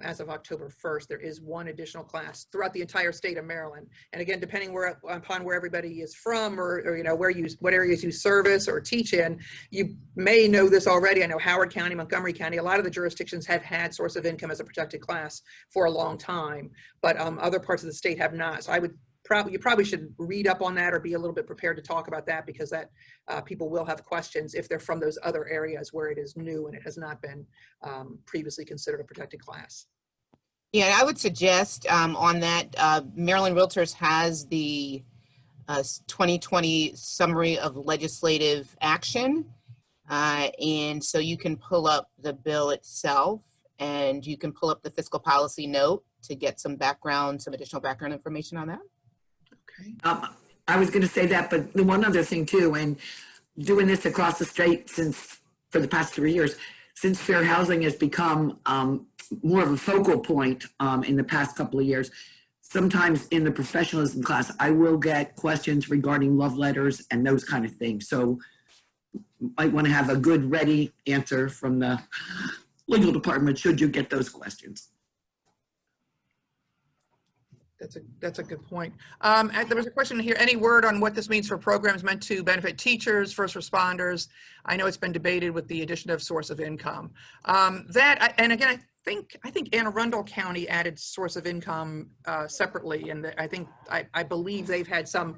As of October 1st, there is one additional class throughout the entire state of Maryland. And again, depending upon where everybody is from, or you know, what areas you service or teach in, you may know this already. I know Howard County, Montgomery County, a lot of the jurisdictions have had source of income as a protected class for a long time, but other parts of the state have not. So you probably should read up on that or be a little bit prepared to talk about that, because that people will have questions if they're from those other areas where it is new and it has not been previously considered a protected class. Yeah, I would suggest on that, Maryland Realtors has the 2020 summary of legislative action. And so you can pull up the bill itself, and you can pull up the fiscal policy note to get some additional background information on that. Okay. I was going to say that, but the one other thing too, and doing this across the state for the past 3 years, since fair housing has become more of a focal point in the past couple of years, sometimes in the professionalism class, I will get questions regarding love letters and those kind of things. So might want to have a good ready answer from the legal department should you get those questions. That's a good point. There was a question here. Any word on what this means for programs meant to benefit teachers, first responders? I know it's been debated with the addition of source of income. And again, I think Anne Arundel County added source of income separately, and I believe they've had some.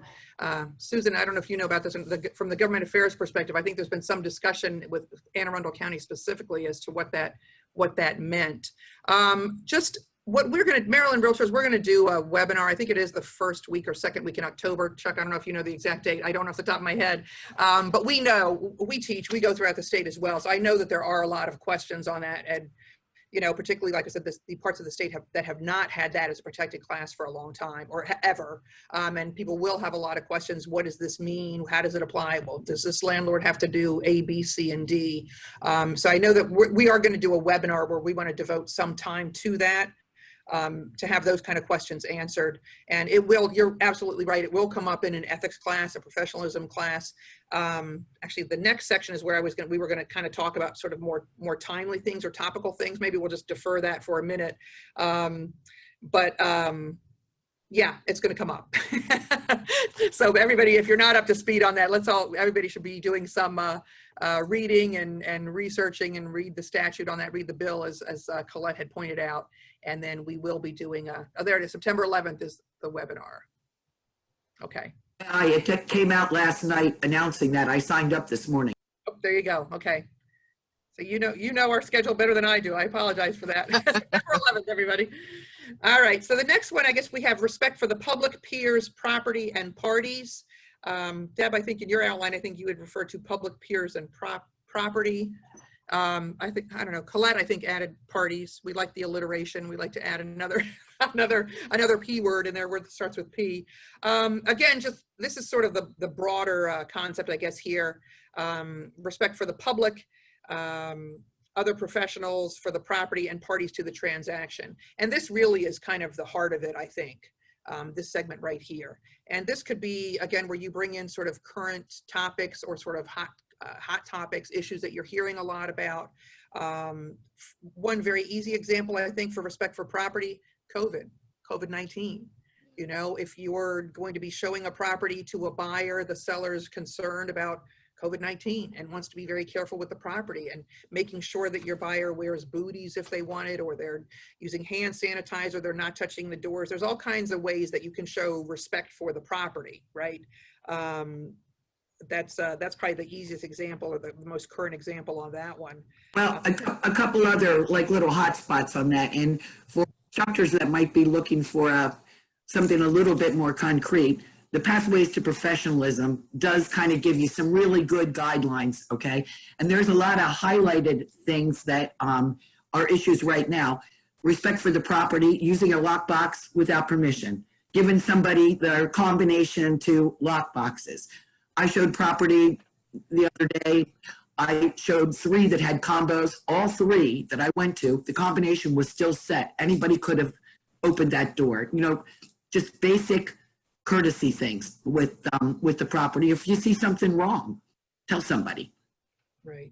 Susan, I don't know if you know about this from the government affairs perspective. I think there's been some discussion with Anne Arundel County specifically as to what that meant. What Maryland Realtors, we're going to do a webinar. I think it is the first week or second week in October. Chuck, I don't know if you know the exact date. I don't off the top of my head. But we teach, we go throughout the state as well. So I know that there are a lot of questions on that. And, you know, particularly, like I said, the parts of the state that have not had that as a protected class for a long time or ever. And people will have a lot of questions. What does this mean? How does it apply? Well, does this landlord have to do A, B, C, and D? So I know that we are going to do a webinar where we want to devote some time to that. To have those kind of questions answered. And you're absolutely right, it will come up in an ethics class, a professionalism class. Actually, the next section is where we were going to kind of talk about sort of more timely things or topical things. Maybe we'll just defer that for a minute. Yeah, it's going to come up. So everybody, if you're not up to speed on that, everybody should be doing some reading and researching and read the statute on that, read the bill as Colette had pointed out. And then we will be doing there it is, September 11th is the webinar. Okay. It came out last night announcing that. I signed up this morning. Oh, there you go. Okay. So you know our schedule better than I do. I apologize for that. September 11th, everybody. All right. So the next one, I guess we have respect for the public, peers, property, and parties. Deb, I think in your outline, I think you would refer to public, peers, and property. I don't know, Colette, I think added parties. We like the alliteration. We like to add another P word in there where it starts with P. Again, this is sort of the broader concept, I guess, here. Respect for the public, other professionals, for the property, and parties to the transaction. And this really is kind of the heart of it, I think, this segment right here. And this could be, again, where you bring in sort of current topics or sort of hot topics, issues that you're hearing a lot about. One very easy example, I think, for respect for property, COVID-19. You know, if you're going to be showing a property to a buyer, the seller is concerned about COVID-19 and wants to be very careful with the property and making sure that your buyer wears booties if they want it, or they're using hand sanitizer, they're not touching the doors. There's all kinds of ways that you can show respect for the property, right? That's probably the easiest example, or the most current example on that one. Well, a couple other like little hot spots on that. And for instructors that might be looking for something a little bit more concrete, the Pathways to Professionalism does kind of give you some really good guidelines, okay? And there's a lot of highlighted things that are issues right now. Respect for the property, using a lockbox without permission, giving somebody their combination to lockboxes. I showed property the other day, I showed 3 that had combos. All 3 that I went to, the combination was still set. Anybody could have opened that door. You know, just basic courtesy things with the property. If you see something wrong, tell somebody. Right.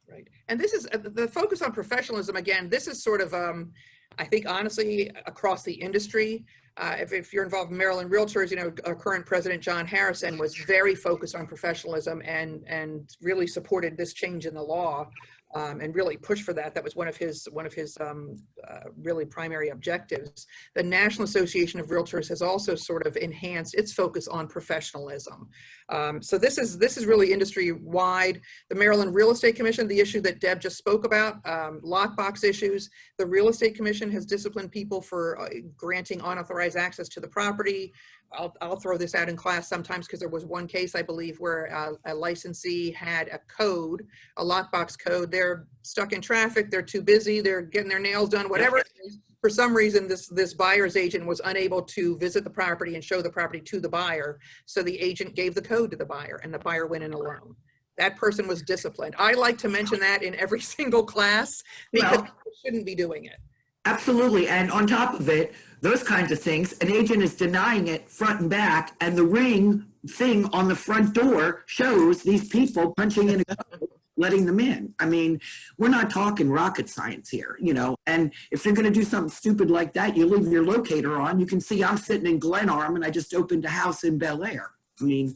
Right. And this is the focus on professionalism. Again, this is sort of, I think, honestly, across the industry. If you're involved in Maryland Realtors, you know, our current president, John Harrison, was very focused on professionalism and really supported this change in the law and really pushed for that. That was one of his really primary objectives. The National Association of Realtors has also sort of enhanced its focus on professionalism. So this is really industry-wide. The Maryland Real Estate Commission, the issue that Deb just spoke about, lockbox issues. The Real Estate Commission has disciplined people for granting unauthorized access to the property. I'll throw this out in class sometimes because there was one case, I believe, where a licensee had a code, a lockbox code. They're stuck in traffic, they're too busy, they're getting their nails done, whatever it is. For some reason, this buyer's agent was unable to visit the property and show the property to the buyer. So the agent gave the code to the buyer and the buyer went in alone. That person was disciplined. I like to mention that in every single class because people shouldn't be doing it. Absolutely. And on top of it, those kinds of things, an agent is denying it front and back, and the ring thing on the front door shows these people punching in a code, letting them in. I mean, we're not talking rocket science here, you know, and if you're going to do something stupid like that, you leave your locator on. You can see I'm sitting in Glenarm and I just opened a house in Bel Air. I mean,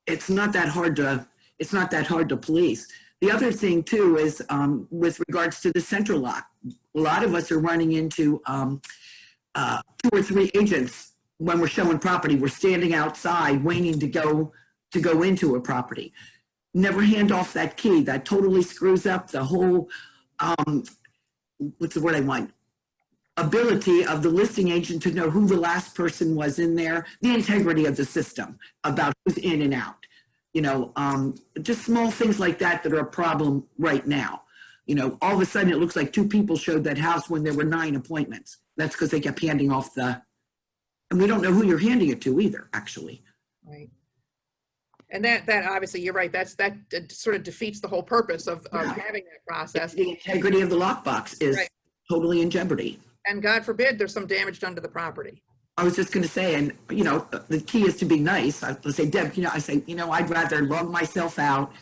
it's not that hard to police. The other thing too is with regards to the central lock, a lot of us are running into 2 or 3 agents when we're showing property. We're standing outside waiting to go into a property. Never hand off that key. That totally screws up the whole, what's the word I want? Ability of the listing agent to know who the last person was in there, the integrity of the system about who's in and out. You know, just small things like that that are a problem right now. You know, all of a sudden it looks like 2 people showed that house when there were 9 appointments. That's because they kept handing off and we don't know who you're handing it to either, actually. Right. And that obviously, you're right, that sort of defeats the whole purpose of having that process. The integrity of the lockbox is totally in jeopardy. And God forbid there's some damage done to the property. I was just going to say, and you know, the key is to be nice. I say, Deb, you know, I say, you know, I'd rather log myself out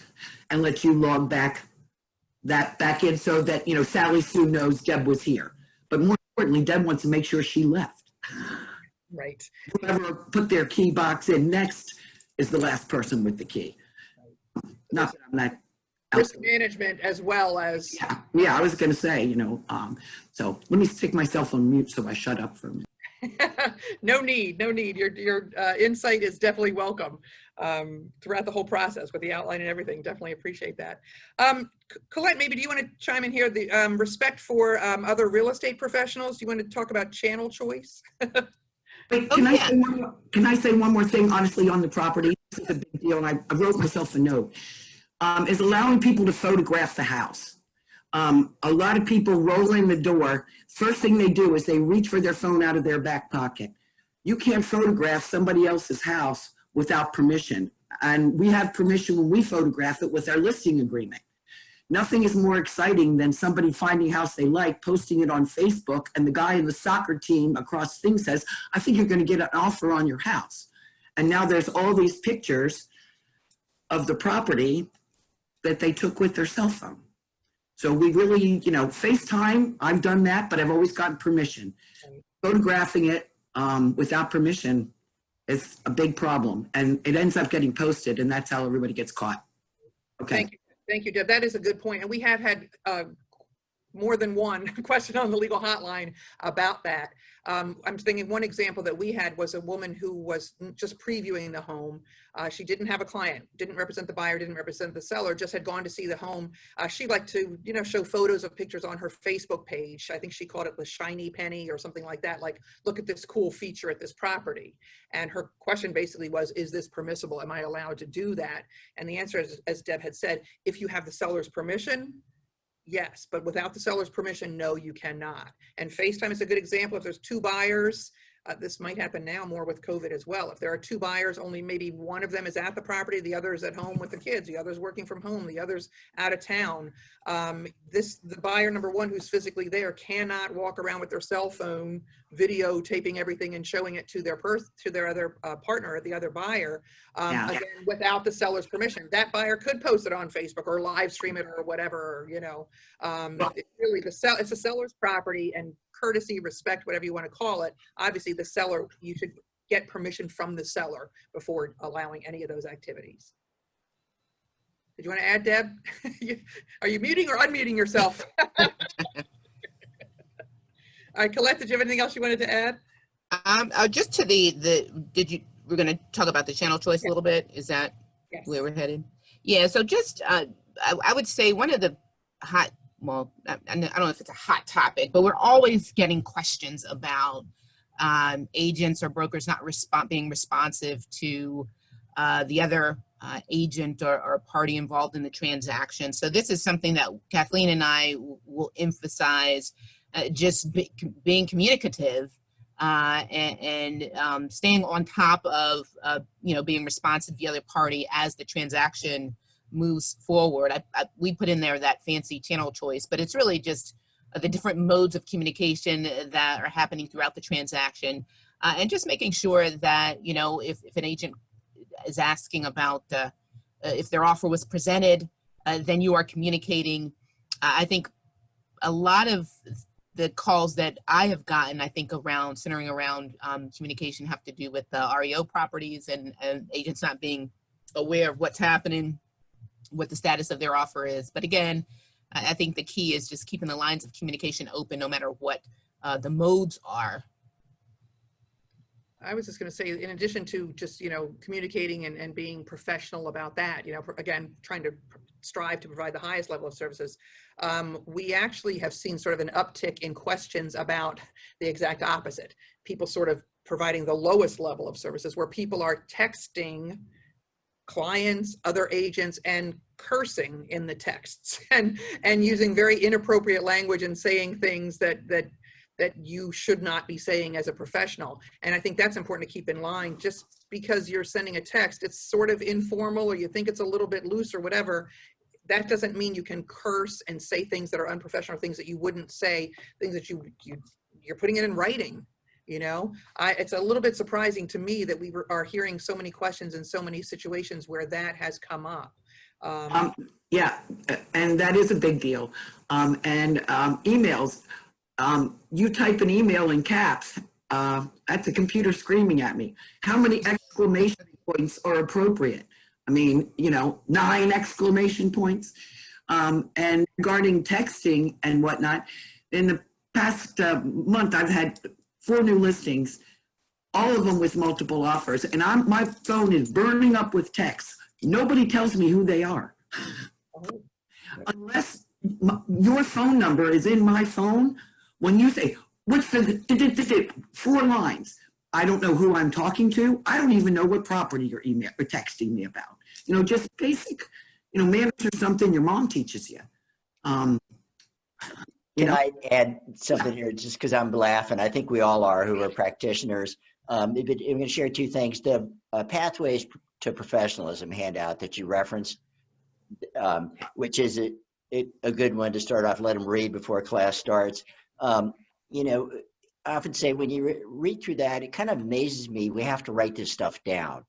and let you log back in so that, you know, Sally Sue knows Deb was here. But more importantly, Deb wants to make sure she left. Right. Whoever put their key box in next is the last person with the key. Not that I'm not. Risk management as well as. Yeah, I was going to say, you know, so let me stick myself on mute so I shut up for a minute. No need. Your insight is definitely welcome throughout the whole process with the outline and everything. Definitely appreciate that. Colette, maybe do you want to chime in here? The respect for other real estate professionals. Do you want to talk about channel choice? Wait, can I say one more thing, honestly, on the property? This is a big deal, and I wrote myself a note. Is allowing people to photograph the house. A lot of people roll in the door. First thing they do is they reach for their phone out of their back pocket. You can't photograph somebody else's house without permission. And we have permission when we photograph it with our listing agreement. Nothing is more exciting than somebody finding a house they like, posting it on Facebook, and the guy in the soccer team across the thing says, I think you're going to get an offer on your house. And now there's all these pictures of the property that they took with their cell phone. So we really, you know, FaceTime, I've done that, but I've always gotten permission. Photographing it without permission is a big problem, and it ends up getting posted, and that's how everybody gets caught. Okay. Thank you, Deb. That is a good point. And we have had more than one question on the legal hotline about that. I'm thinking one example that we had was a woman who was just previewing the home. She didn't have a client, didn't represent the buyer, didn't represent the seller, just had gone to see the home. She liked to, you know, show photos of pictures on her Facebook page. I think she called it the shiny penny or something like that. Like, look at this cool feature at this property. And her question basically was, is this permissible? Am I allowed to do that? And the answer is, as Deb had said, if you have the seller's permission, yes, but without the seller's permission, no, you cannot. And FaceTime is a good example. If there's 2 buyers, this might happen now more with COVID as well. If there are two buyers, only maybe one of them is at the property, the other is at home with the kids, the other's working from home, the other's out of town. The buyer number one who's physically there cannot walk around with their cell phone, videotaping everything and showing it to their other partner, or the other buyer, again, without the seller's permission. That buyer could post it on Facebook or live stream it or whatever, you know. It's really it's the seller's property, and courtesy, respect, whatever you want to call it. Obviously, the seller, you should get permission from the seller before allowing any of those activities. Did you want to add, Deb? Are you muting or unmuting yourself? All right, Colette, did you have anything else you wanted to add? Just to we're going to talk about the channel choice a little bit. Is that where we're headed? Yeah, so just, I would say one of the hot, well, I don't know if it's a hot topic, but we're always getting questions about agents or brokers not being responsive to the other agent or party involved in the transaction. So this is something that Kathleen and I will emphasize, just being communicative and staying on top of being responsive to the other party as the transaction moves forward. We put in there that fancy channel choice, but it's really just the different modes of communication that are happening throughout the transaction, and just making sure that, if an agent is asking about if their offer was presented, then you are communicating. I think a lot of the calls that I have gotten, I think centering around communication, have to do with the REO properties and agents not being aware of what's happening, what the status of their offer is. But again, I think the key is just keeping the lines of communication open no matter what the modes are. I was just going to say, in addition to just, communicating and being professional about that, again, trying to strive to provide the highest level of services, we actually have seen sort of an uptick in questions about the exact opposite. People sort of providing the lowest level of services, where people are texting clients, other agents, and cursing in the texts and using very inappropriate language and saying things that you should not be saying as a professional. And I think that's important to keep in line. Just because you're sending a text, it's sort of informal, or you think it's a little bit loose or whatever, that doesn't mean you can curse and say things that are unprofessional, things that you wouldn't say, things that you're putting it in writing. It's a little bit surprising to me that we are hearing so many questions in so many situations where that has come up. Yeah, and that is a big deal. Emails, you type an email in caps, that's a computer screaming at me. How many exclamation points are appropriate? I mean, 9 exclamation points. And regarding texting and whatnot, in the past month, I've had 4 new listings, all of them with multiple offers, and my phone is burning up with texts. Nobody tells me who they are. Unless your phone number is in my phone, when you say, what's the 4 lines, I don't know who I'm talking to. I don't even know what property you're emailing or texting me about. Just basic, manners or something your mom teaches you. Can I add something here, just because I'm laughing? I think we all are, who are practitioners. I'm going to share 2 things. The Pathways to Professionalism handout that you referenced, which is a good one to start off. Let them read before class starts. I often say when you read through that, it kind of amazes me. We have to write this stuff down,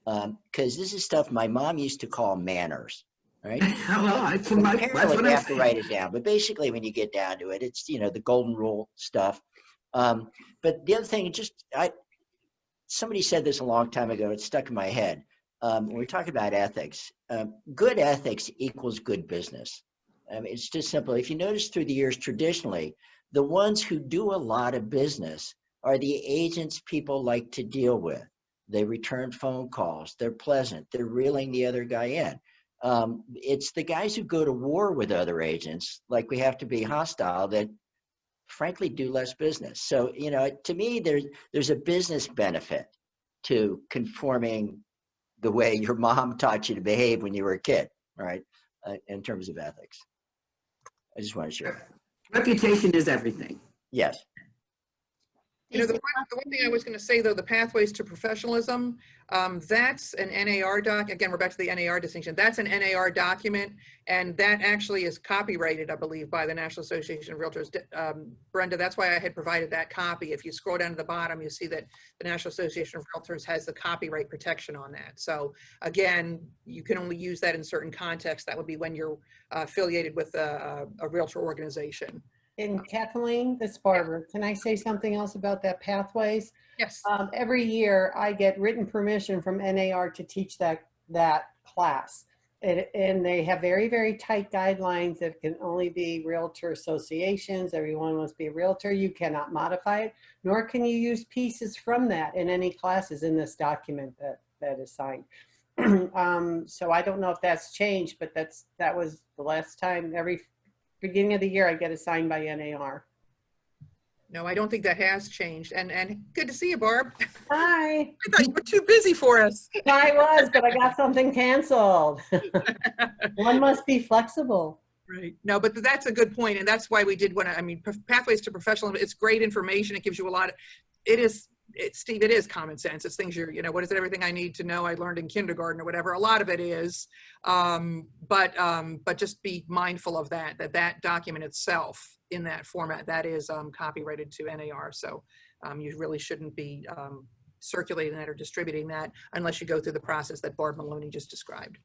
because this is stuff my mom used to call manners. Right? Apparently we have to write it down, but basically when you get down to it, it's the golden rule stuff. But the other thing, somebody said this a long time ago. It's stuck in my head. When we talk about ethics, good ethics equals good business. It's just simple. If you notice through the years, traditionally, the ones who do a lot of business are the agents people like to deal with. They return phone calls. They're pleasant. They're reeling the other guy in. It's the guys who go to war with other agents, like we have to be hostile, that frankly do less business. So, to me, there's a business benefit to conforming the way your mom taught you to behave when you were a kid, right? In terms of ethics. I just want to share that. Reputation is everything. Yes. You know, Is the it one thing I was going to say, though, the pathways to professionalism, that's an NAR doc. Again, we're back to the NAR distinction. That's an NAR document, and that actually is copyrighted, I believe, by the National Association of Realtors. Brenda, that's why I had provided that copy. If you scroll down to the bottom, you see that the National Association of Realtors has the copyright protection on that. So again, you can only use that in certain contexts. That would be when you're affiliated with a realtor organization. And Kathleen, this is Barbara. Can I say something else about that pathways? Yes. Every year I get written permission from NAR to teach that class. And they have very, very tight guidelines that can only be realtor associations. Everyone must be a realtor. You cannot modify it, nor can you use pieces from that in any classes in this document that is signed. So I don't know if that's changed, but that was the last time. Every beginning of the year I get assigned by NAR. No, I don't think that has changed. And good to see you, Barb. Hi. I thought you were too busy for us. I was, but I got something canceled. One must be flexible. Right. No, but that's a good point. And that's why we did want to, I mean, pathways to professionalism, it's great information. It gives you a lot of, Steve, it is common sense. It's things you're, you know, what is it, everything I need to know I learned in kindergarten or whatever. A lot of it is, but just be mindful of that document itself in that format, that is copyrighted to NAR. So you really shouldn't be circulating that or distributing that unless you go through the process that Barb Maloney just described.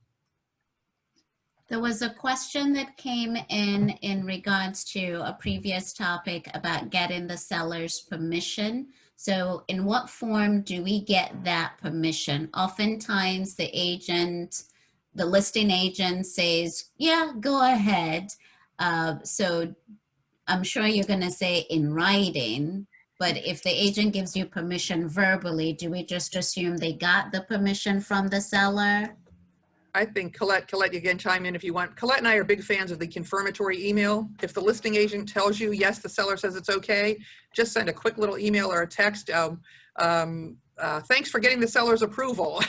There was a question that came in regards to a previous topic about getting the seller's permission. So in what form do we get that permission? Oftentimes the listing agent says, yeah, go ahead. So I'm sure you're going to say in writing, but if the agent gives you permission verbally, do we just assume they got the permission from the seller? I think Colette, you can chime in if you want. Colette and I are big fans of the confirmatory email. If the listing agent tells you, yes, the seller says it's okay, just send a quick little email or a text. Thanks for getting the seller's approval,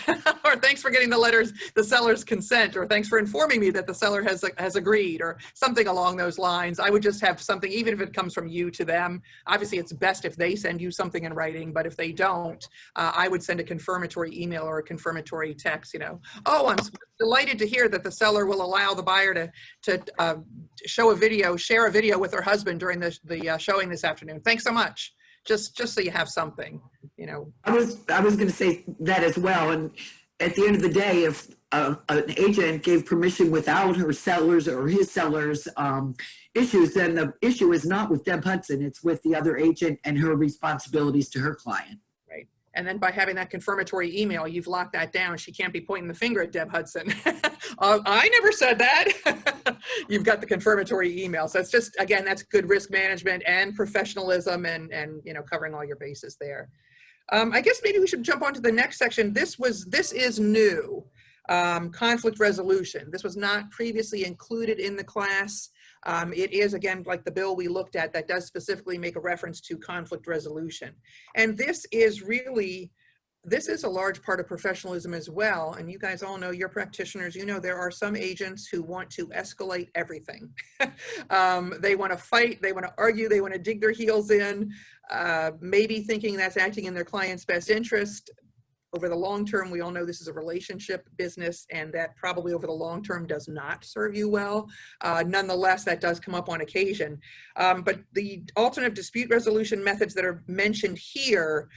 or thanks for getting the seller's consent, or thanks for informing me that the seller has agreed, or something along those lines. I would just have something, even if it comes from you to them. Obviously, it's best if they send you something in writing, but if they don't, I would send a confirmatory email or a confirmatory text, you know, oh, I'm delighted to hear that the seller will allow the buyer to share a video with her husband during the showing this afternoon. Thanks so much. Just so you have something, you know. I was going to say that as well. And at the end of the day, if an agent gave permission without her sellers or his sellers issues, then the issue is not with Deb Hutson, it's with the other agent and her responsibilities to her client. Right. And then by having that confirmatory email, you've locked that down. She can't be pointing the finger at Deb Hutson. I never said that. You've got the confirmatory email. So it's just, again, that's good risk management and professionalism and you know, covering all your bases there. I guess maybe we should jump on to the next section. This is new, conflict resolution. This was not previously included in the class. It is, again, like the bill we looked at that does specifically make a reference to conflict resolution. And this is a large part of professionalism as well. And you guys all know, you're practitioners, you know, there are some agents who want to escalate everything. They want to fight, they want to argue, they want to dig their heels in, maybe thinking that's acting in their client's best interest. Over the long term, we all know this is a relationship business, and that probably over the long term does not serve you well. Nonetheless, that does come up on occasion. But the alternative dispute resolution methods that are mentioned here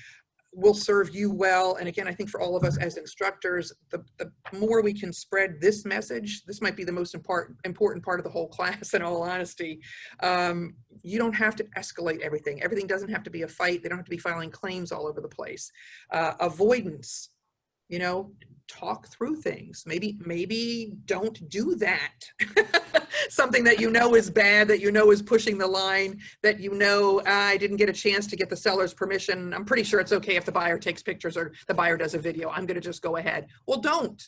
will serve you well. And again, I think for all of us as instructors, the more we can spread this message, this might be the most important part of the whole class, in all honesty. You don't have to escalate everything. Everything doesn't have to be a fight. They don't have to be filing claims all over the place. Avoidance, you know, talk through things. Maybe don't do that. Something that you know is bad, that you know is pushing the line, that you know, I didn't get a chance to get the seller's permission. I'm pretty sure it's okay if the buyer takes pictures or the buyer does a video. I'm going to just go ahead. Well, don't.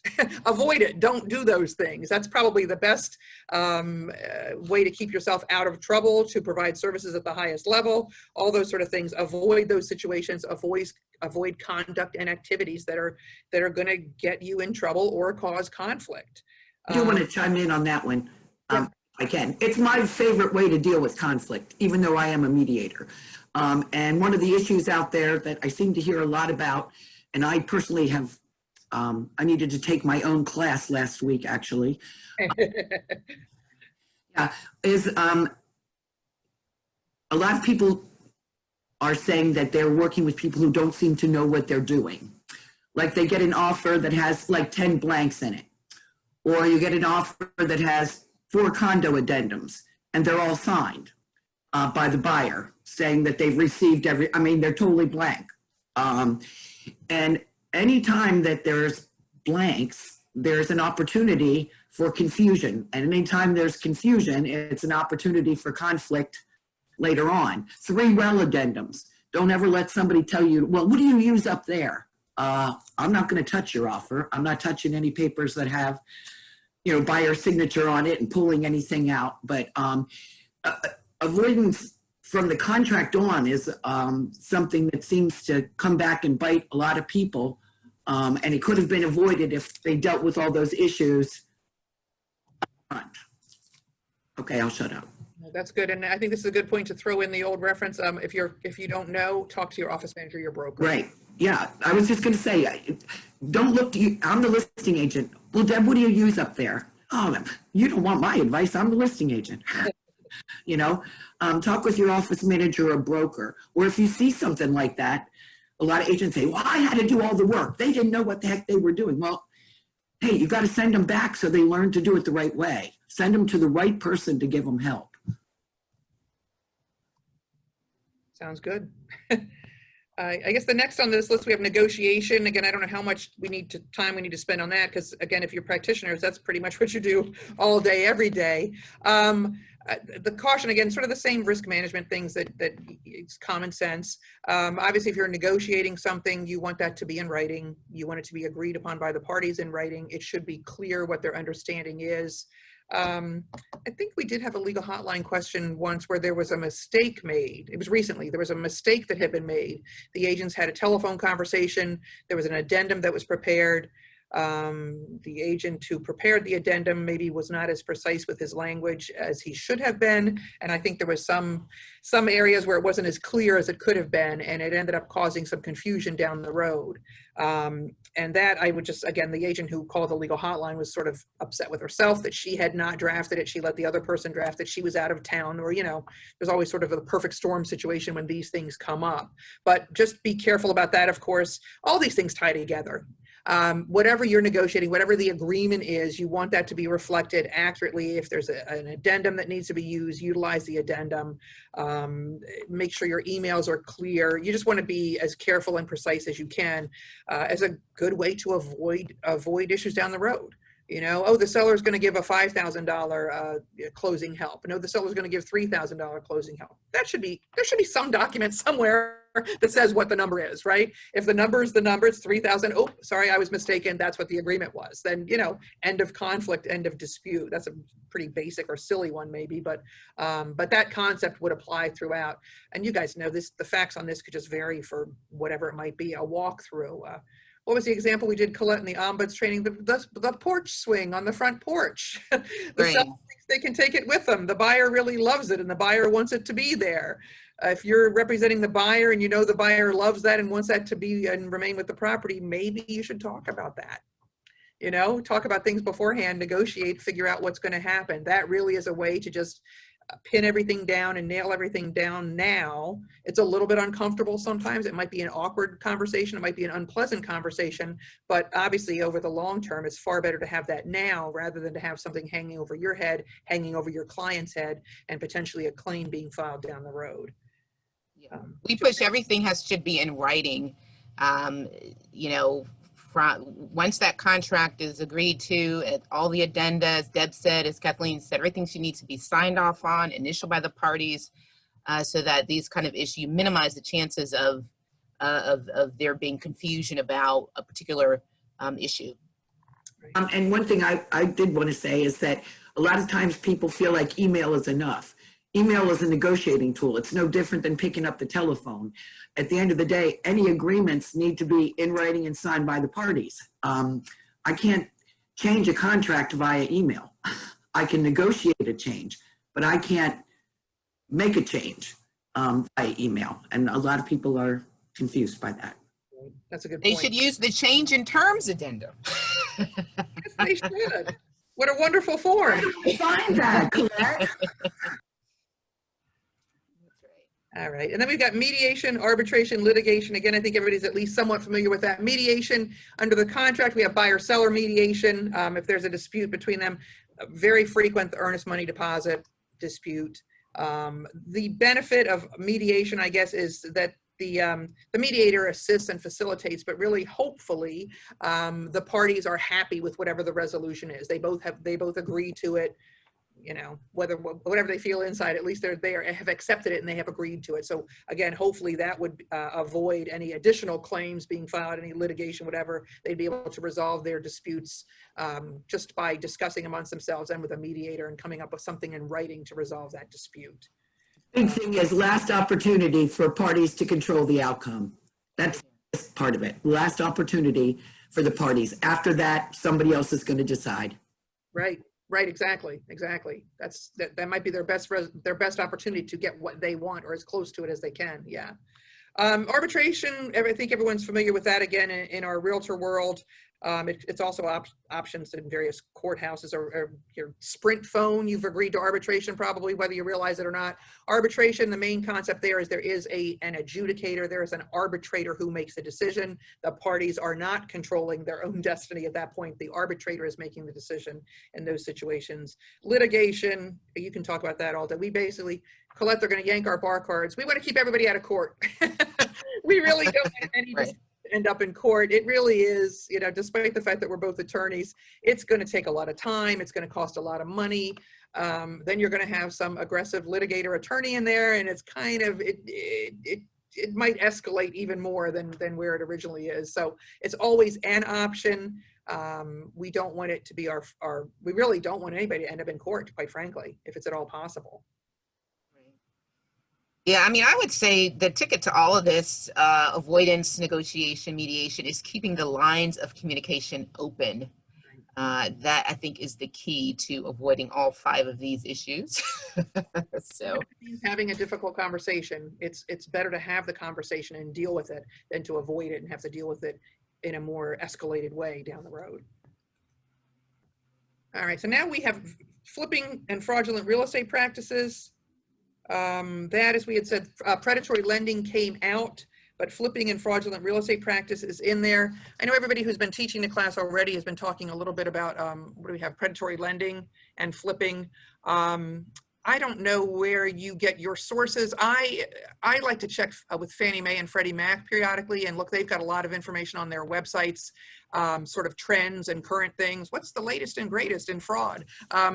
Avoid it. Don't do those things. That's probably the best way to keep yourself out of trouble, to provide services at the highest level, all those sort of things. Avoid those situations. Avoid conduct and activities that are going to get you in trouble or cause conflict. I do want to chime in on that one. I can. It's my favorite way to deal with conflict, even though I am a mediator. And one of the issues out there that I seem to hear a lot about, and I personally have, I needed to take my own class last week, actually. Yeah, is a lot of people are saying that they're working with people who don't seem to know what they're doing. Like they get an offer that has like 10 blanks in it. Or you get an offer that has 4 condo addendums and they're all signed by the buyer saying that they've received they're totally blank. And anytime that there's blanks, there's an opportunity for confusion. And anytime there's confusion, it's an opportunity for conflict later on. 3 well addendums. Don't ever let somebody tell you, well, what do you use up there? I'm not going to touch your offer. I'm not touching any papers that have, buyer signature on it and pulling anything out. But avoidance from the contract on is something that seems to come back and bite a lot of people. And it could have been avoided if they dealt with all those issues up front. Okay, I'll shut up. That's good. And I think this is a good point to throw in the old reference. If you don't know, talk to your office manager, your broker. Right. Yeah. I was just going to say, don't look to you. I'm the listing agent. Well, Deb, what do you use up there? Oh, you don't want my advice. I'm the listing agent. Talk with your office manager or broker. Or if you see something like that, a lot of agents say, well, I had to do all the work. They didn't know what the heck they were doing. Well, hey, you got to send them back so they learn to do it the right way. Send them to the right person to give them help. Sounds good. I guess the next on this list, we have negotiation. Again, I don't know how much time we need to spend on that, because again, if you're practitioners, that's pretty much what you do all day, every day. The caution, again, sort of the same risk management things that it's common sense. Obviously, if you're negotiating something, you want that to be in writing. You want it to be agreed upon by the parties in writing. It should be clear what their understanding is. I think we did have a legal hotline question once where there was a mistake made. It was recently. There was a mistake that had been made. The agents had a telephone conversation. There was an addendum that was prepared. The agent who prepared the addendum maybe was not as precise with his language as he should have been. And I think there was some areas where it wasn't as clear as it could have been, and it ended up causing some confusion down the road. And that I would just, again, the agent who called the legal hotline was sort of upset with herself that she had not drafted it. She let the other person draft it. She was out of town, or, there's always sort of a perfect storm situation when these things come up. But just be careful about that, of course. All these things tie together. Whatever you're negotiating, whatever the agreement is, you want that to be reflected accurately. If there's an addendum that needs to be used, utilize the addendum. Make sure your emails are clear. You just want to be as careful and precise as you can, as a good way to avoid issues down the road. Oh, the seller is going to give a $5,000 closing help. No, the seller is going to give $3,000 closing help. There should be some document somewhere that says what the number is, right? If the number is the number, it's 3,000. Oh, sorry, I was mistaken. That's what the agreement was. Then, end of conflict, end of dispute. That's a pretty basic or silly one maybe, but that concept would apply throughout. And you guys know this, the facts on this could just vary for whatever it might be, a walkthrough. What was the example we did, Colette, in the ombuds training? The porch swing on the front porch. The seller thinks they can take it with them. The buyer really loves it, and the buyer wants it to be there. If you're representing the buyer and the buyer loves that and wants that to be and remain with the property, maybe you should talk about that. Talk about things beforehand, negotiate, figure out what's going to happen. That really is a way to just pin everything down and nail everything down now. It's a little bit uncomfortable sometimes. It might be an awkward conversation. It might be an unpleasant conversation, but obviously over the long term, it's far better to have that now rather than to have something hanging over your head, hanging over your client's head, and potentially a claim being filed down the road. We push everything should be in writing. Once that contract is agreed to, all the addenda, as Deb said, as Kathleen said, everything should need to be signed off on, initialed by the parties, so that these kind of issues minimize the chances of there being confusion about a particular issue. And one thing I did want to say is that a lot of times people feel like email is enough. Email is a negotiating tool. It's no different than picking up the telephone. At the end of the day, any agreements need to be in writing and signed by the parties. I can't change a contract via email. I can negotiate a change, but I can't make a change. by email. And a lot of people are confused by that. That's a good They point. should use the change in terms addendum. Yes, they should. What a wonderful form. Find that, Colette. All right, and then we've got mediation, arbitration, litigation. Again, I think everybody's at least somewhat familiar with that. Mediation, under the contract, we have buyer-seller mediation. If there's a dispute between them, very frequent, the earnest money deposit dispute. The benefit of mediation, I guess, is that the mediator assists and facilitates, but really, hopefully, the parties are happy with whatever the resolution is. They both agree to it. You know, whatever they feel inside, at least they have accepted it and they have agreed to it. So again, hopefully that would avoid any additional claims being filed, any litigation, whatever. They'd be able to resolve their disputes just by discussing amongst themselves and with a mediator and coming up with something in writing to resolve that dispute. Big thing is last opportunity for parties to control the outcome. That's part of it. Last opportunity for the parties. After that, somebody else is going to decide. Right. Right, exactly. That might be their best opportunity to get what they want or as close to it as they can. Yeah. Arbitration, I think everyone's familiar with that again in our realtor world. It's also options in various courthouses or your Sprint phone. You've agreed to arbitration probably, whether you realize it or not. Arbitration, the main concept there is an adjudicator. There is an arbitrator who makes the decision. The parties are not controlling their own destiny at that point. The arbitrator is making the decision in those situations. Litigation, you can talk about that all day. We basically, Colette, they're going to yank our bar cards. We want to keep everybody out of court. We really don't want any Right. end up in court. It really is, you know, despite the fact that we're both attorneys, it's going to take a lot of time. It's going to cost a lot of money. Then you're going to have some aggressive litigator attorney in there, and it's kind of, it might escalate even more than where it originally is. So it's always an option. We don't want it to be we really don't want anybody to end up in court, quite frankly, if it's at all possible. Yeah, I mean, I would say the ticket to all of this, avoidance, negotiation, mediation, is keeping the lines of communication open. That I think is the key to avoiding all 5 of these issues. So having a difficult conversation, it's better to have the conversation and deal with it than to avoid it and have to deal with it in a more escalated way down the road. All right, so now we have flipping and fraudulent real estate practices. That, as we had said, predatory lending came out, but flipping and fraudulent real estate practice is in there. I know everybody who's been teaching the class already has been talking a little bit about, what do we have, predatory lending and flipping. I don't know where you get your sources. I like to check with Fannie Mae and Freddie Mac periodically, and look, they've got a lot of information on their websites, sort of trends and current things. What's the latest and greatest in fraud?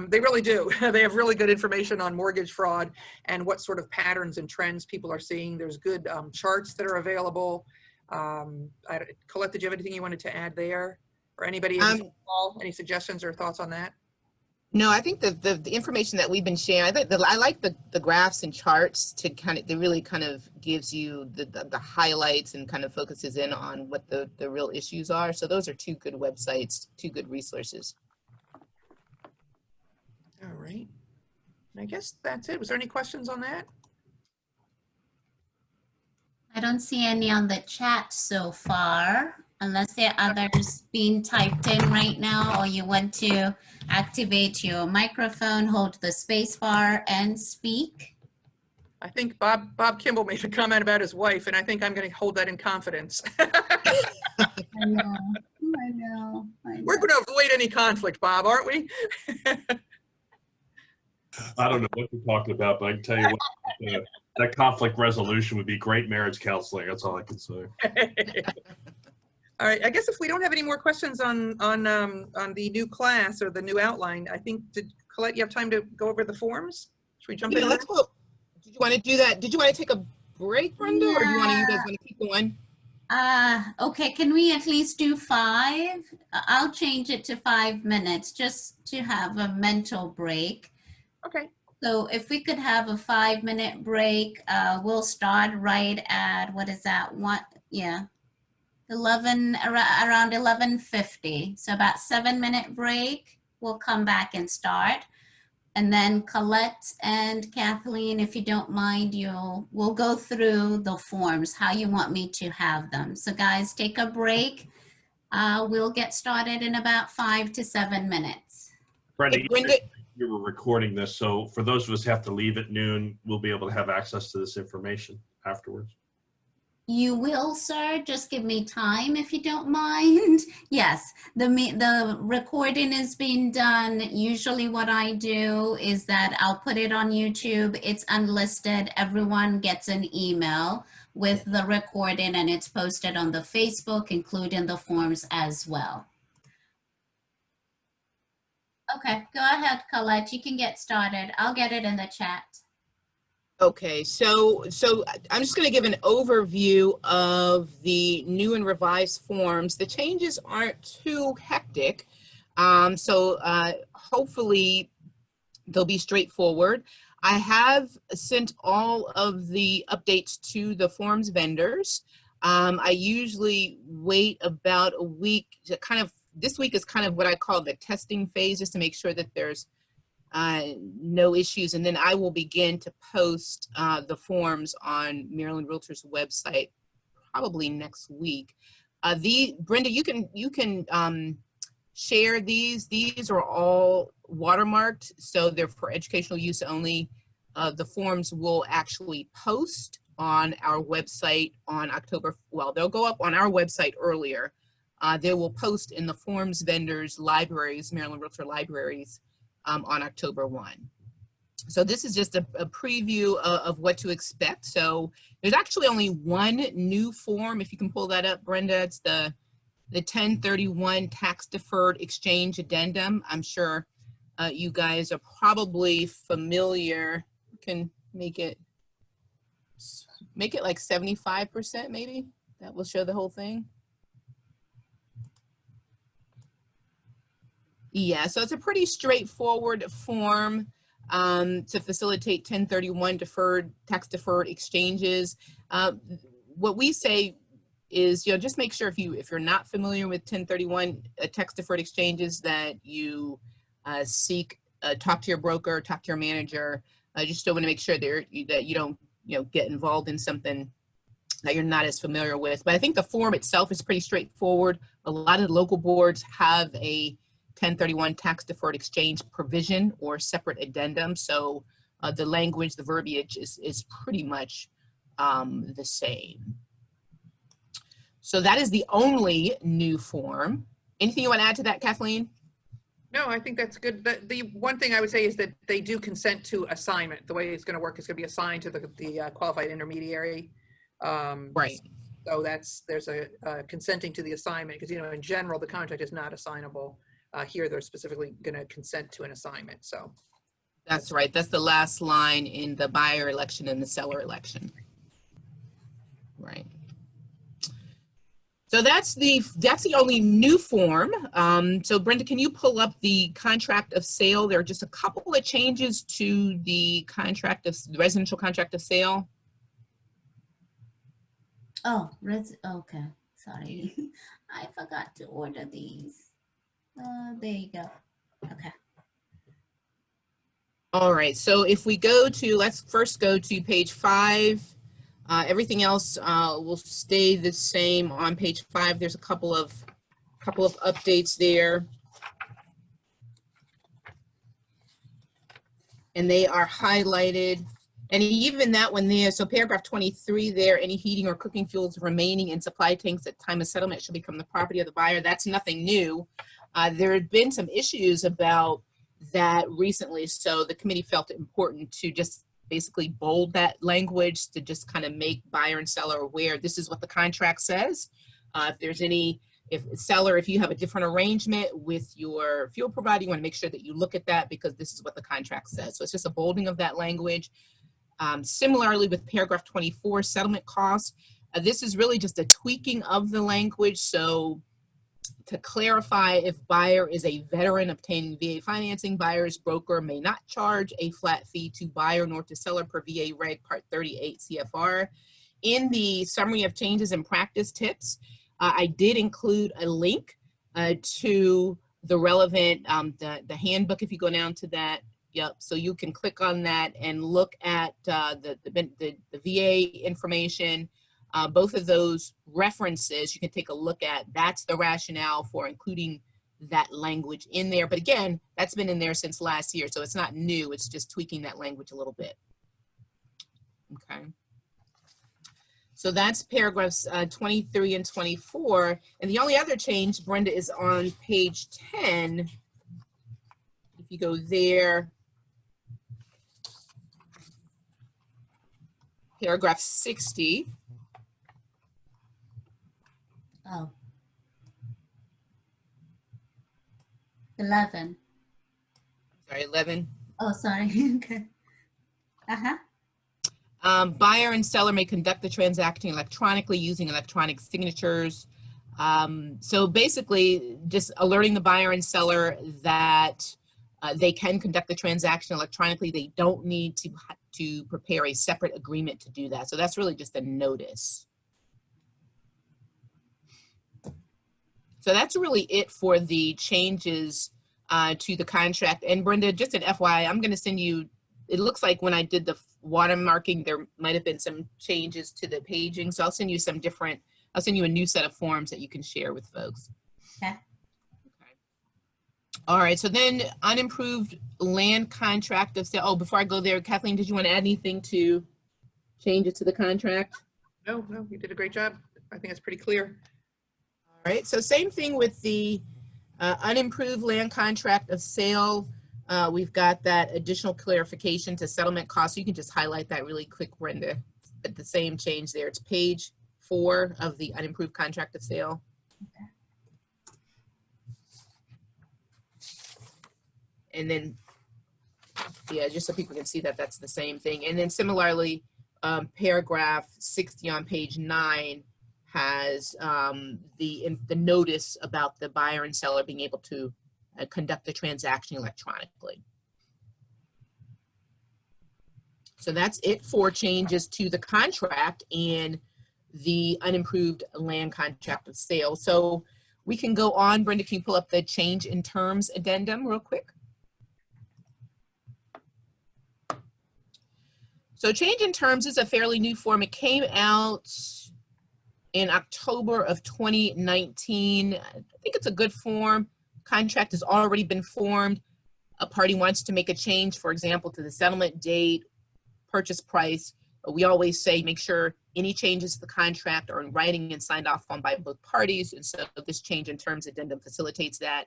They really do. They have really good information on mortgage fraud and what sort of patterns and trends people are seeing. There's good charts that are available. Colette, did you have anything you wanted to add there? Or anybody, any suggestions or thoughts on that? no, I think the information that we've been sharing, I like the graphs and charts to it really kind of gives you the highlights and kind of focuses in on what the real issues are. So those are 2 good websites, 2 good resources. All right. And I guess that's it. Was there any questions on that? I don't see any on the chat so far, unless there are others being typed in right now, or you want to activate your microphone, hold the space bar and speak. I think Bob Kimball made a comment about his wife, and I think I'm going to hold that in confidence. I know. We're going to avoid any conflict, Bob, aren't we? I don't know what you're talking about, but I can tell you what, that conflict resolution would be great marriage counseling. That's all I can say. All right. I guess if we don't have any more questions on the new class or the new outline, I think, Colette, you have time to go over the forms? Should we jump in? Let's go. Did you want to do that? Did you want to take a break, Brenda, or do you guys want to keep going? Okay, can we at least do 5? I'll change it to 5 minutes just to have a mental break. Okay. So if we could have a 5-minute break, we'll start right at, what is that? 11, around 11:50. So about 7-minute break. We'll come back and start. And then Colette and Kathleen, if you don't mind, we'll go through the forms, how you want me to have them. So guys, take a break. We'll get started in about 5 to 7 minutes. Brenda, Hey, Brenda, you were recording this, so for those of us who have to leave at noon, we'll be able to have access to this information afterwards. You will, sir. Just give me time if you don't mind. Yes, the recording is being done. Usually what I do is that I'll put it on YouTube. It's unlisted. Everyone gets an email with the recording, and it's posted on the Facebook, including the forms as well. Okay, go ahead, Colette. You can get started. I'll get it in the chat. okay, so I'm just going to give an overview of the new and revised forms. The changes aren't too hectic, so hopefully they'll be straightforward. I have sent all of the updates to the forms vendors. I usually wait about a week to this week is kind of what I call the testing phase, just to make sure that there's no issues, and then I will begin to post the forms on Maryland REALTORS website probably next week. Brenda, you can share these. These are all watermarked, so they're for educational use only. The forms will actually post on our website on they'll go up on our website earlier. They will post in the forms vendors' libraries, Maryland REALTOR libraries, on October 1. So this is just a preview of what to expect. So there's actually only one new form, if you can pull that up, Brenda. It's the 1031 tax deferred exchange addendum. I'm sure you guys are probably familiar. You can make it like 75% maybe. That will show the whole thing. Yeah, so it's a pretty straightforward form to facilitate 1031 tax deferred exchanges. What we say is, just make sure if you're not familiar with 1031 tax deferred exchanges, that you talk to your broker, talk to your manager. Just still want to make sure that you don't get involved in something that you're not as familiar with. But I think the form itself is pretty straightforward. A lot of local boards have a 1031 tax deferred exchange provision or separate addendum. So the language, the verbiage is pretty much the same. So that is the only new form. Anything you want to add to that, Kathleen? No, I think that's good. The one thing I would say is that they do consent to assignment. The way it's going to work is going to be assigned to the qualified intermediary. Right. So there's a consenting to the assignment, because in general the contract is not assignable. Here they're specifically going to consent to an assignment. So that's right. That's the last line in the buyer election and the seller election. Right. So that's the only new form. So Brenda, can you pull up the contract of sale? There are just a couple of changes to the residential contract of sale. Oh, okay. Sorry. I forgot to order these. There you go. Okay. All right. So if we let's first go to page 5. Everything else will stay the same on page 5. There's a couple of updates there. And they are highlighted. And even that one there, so paragraph 23 there, any heating or cooking fuels remaining in supply tanks at time of settlement shall become the property of the buyer. That's nothing new. There had been some issues about that recently, so the committee felt it important to just basically bold that language to just kind of make buyer and seller aware this is what the contract says. If you have a different arrangement with your fuel provider, you want to make sure that you look at that, because this is what the contract says. So it's just a bolding of that language. Similarly with paragraph 24, settlement costs, this is really just a tweaking of the language. So to clarify, if buyer is a veteran obtaining VA financing, buyer's broker may not charge a flat fee to buyer nor to seller per VA Reg Part 38 CFR. In the summary of changes in practice tips, I did include a link to the relevant, the handbook. If you go down to that, Yep. So you can click on that and look at the VA information. Both of those references you can take a look at. That's the rationale for including that language in there. But again, that's been in there since last year, so it's not new. It's just tweaking that language a little bit. Okay. So that's paragraphs 23 and 24. And the only other change, Brenda, is on page 10. If you go there, paragraph 60. Oh. 11. Sorry, 11. Oh, sorry. Okay. Uh-huh. Buyer and seller may conduct the transaction electronically using electronic signatures. So basically, just alerting the buyer and seller that they can conduct the transaction electronically. They don't need to prepare a separate agreement to do that. So that's really just a notice. So that's really it for the changes to the contract. And Brenda, just an FYI, I'm going to send you, it looks like when I did the watermarking, there might have been some changes to the paging. So I'll send you some different, I'll send you a new set of forms that you can share with folks. Okay. Okay. All right. So then unimproved land contract of sale. Oh, before I go there, Kathleen, did you want to add anything to change it to the contract? No, you did a great job. I think it's pretty clear. All right. So same thing with the unimproved land contract of sale. We've got that additional clarification to settlement costs. You can just highlight that really quick, Brenda. But the same change there. It's page 4 of the unimproved contract of sale. Okay. And then, yeah, just so people can see that that's the same thing. And then similarly, paragraph 60 on page 9 has the notice about the buyer and seller being able to conduct the transaction electronically. So that's it for changes to the contract and the unimproved land contract of sale. So we can go on. Brenda, can you pull up the change in terms addendum real quick? So change in terms is a fairly new form. It came out in October of 2019. I think it's a good form. Contract has already been formed. A party wants to make a change, for example, to the settlement date, purchase price. But we always say make sure any changes to the contract are in writing and signed off on by both parties. And so this change in terms addendum facilitates that.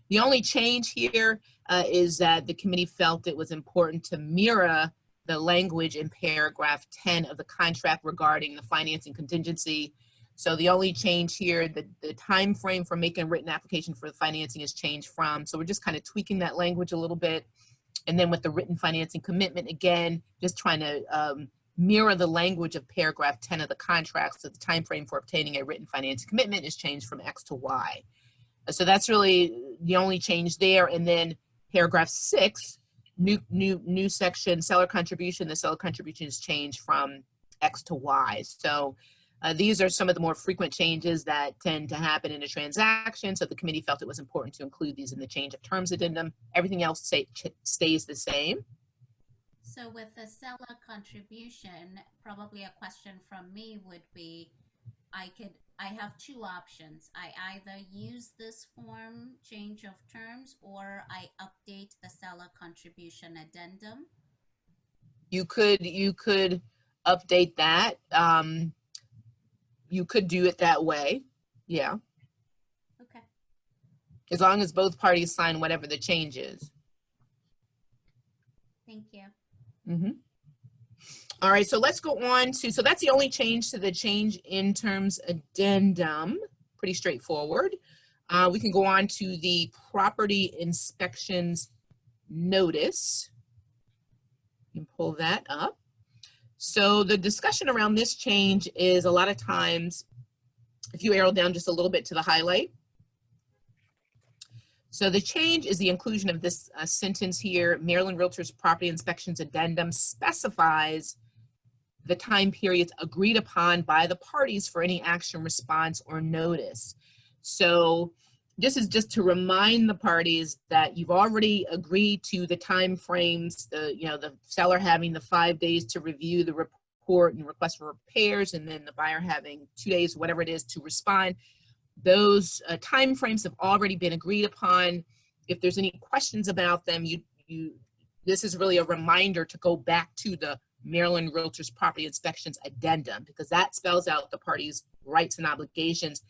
The only change here is that the committee felt it was important to mirror the language in paragraph 10 of the contract regarding the financing contingency. So the only change here, the time frame for making a written application for the financing is changed from. So we're just kind of tweaking that language a little bit. And then with the written financing commitment, again, just trying to mirror the language of paragraph 10 of the contract. So the time frame for obtaining a written financing commitment is changed from X to Y. So that's really the only change there. And then paragraph 6, new section, seller contribution. The seller contribution is changed from X to Y. So these are some of the more frequent changes that tend to happen in a transaction. So the committee felt it was important to include these in the change of terms addendum. Everything else stays the same. So with the seller contribution, probably a question from me would be, I have 2 options. I either use this form, change of terms, or I update the seller contribution addendum. You could update that. You could do it that way. Yeah. Okay. As long as both parties sign whatever the change is. Thank you. Mm-hmm. All right, so let's go on to, so that's the only change to the change in terms addendum. Pretty straightforward. We can go on to the property inspections notice. You can pull that up. So the discussion around this change is a lot of times, if you arrow down just a little bit to the highlight. So the change is the inclusion of this sentence here. Maryland REALTORS property inspections addendum specifies the time periods agreed upon by the parties for any action, response, or notice. So just to remind the parties that you've already agreed to the time frames, the seller having the 5 days to review the report and request for repairs, and then the buyer having 2 days, whatever it is, to respond. Those time frames have already been agreed upon. If there's any questions about them, this is really a reminder to go back to the Maryland Realtors Property Inspections Addendum, because that spells out the parties' rights and obligations.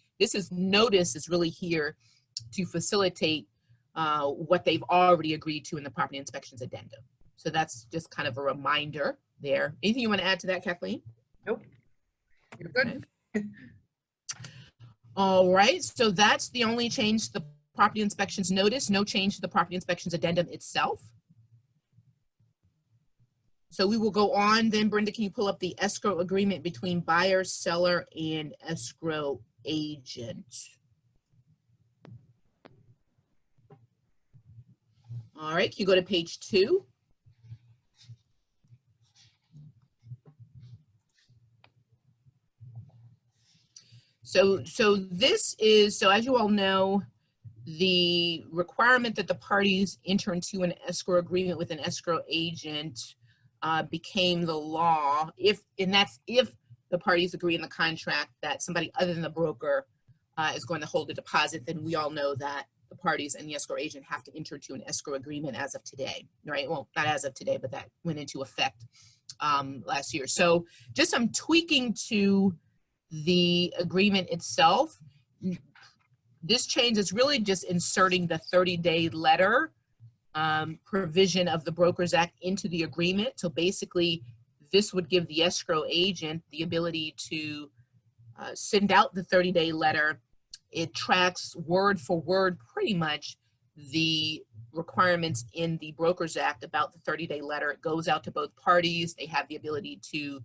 Notice is really here to facilitate what they've already agreed to in the Property Inspections Addendum. So that's just kind of a reminder there. Anything you want to add to that, Kathleen? Nope. You're good. Okay. All right, so that's the only change to the Property Inspections Notice, no change to the Property Inspections Addendum itself. So we will go on then. Brenda, can you pull up the escrow agreement between buyer, seller, and escrow agent? All right, can you go to page 2? So this is, so as you all know, the requirement that the parties enter into an escrow agreement with an escrow agent became the law, and that's if the parties agree in the contract that somebody other than the broker is going to hold the deposit. Then we all know that the parties and the escrow agent have to enter into an escrow agreement as of today, right? Well, not as of today, but that went into effect last year. So just some tweaking to the agreement itself. This change is really just inserting the 30-day letter provision of the Brokers Act into the agreement. So basically, this would give the escrow agent the ability to send out the 30-day letter. It tracks word for word pretty much the requirements in the Brokers Act about the 30-day letter. It goes out to both parties. They have the ability to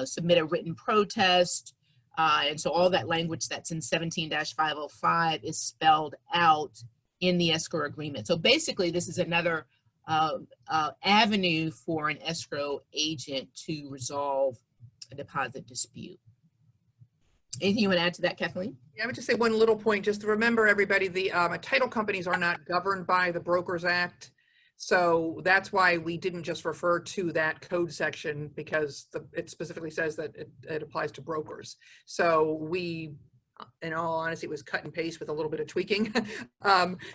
submit a written protest. And so all that language that's in 17-505 is spelled out in the escrow agreement. So basically, this is another avenue for an escrow agent to resolve a deposit dispute. Anything you want to add to that, Kathleen? Yeah, I would just say one little point, just to remember everybody, the title companies are not governed by the Brokers Act. So that's why we didn't just refer to that code section, because it specifically says that it applies to brokers. So we, in all honesty, it was cut and paste with a little bit of tweaking.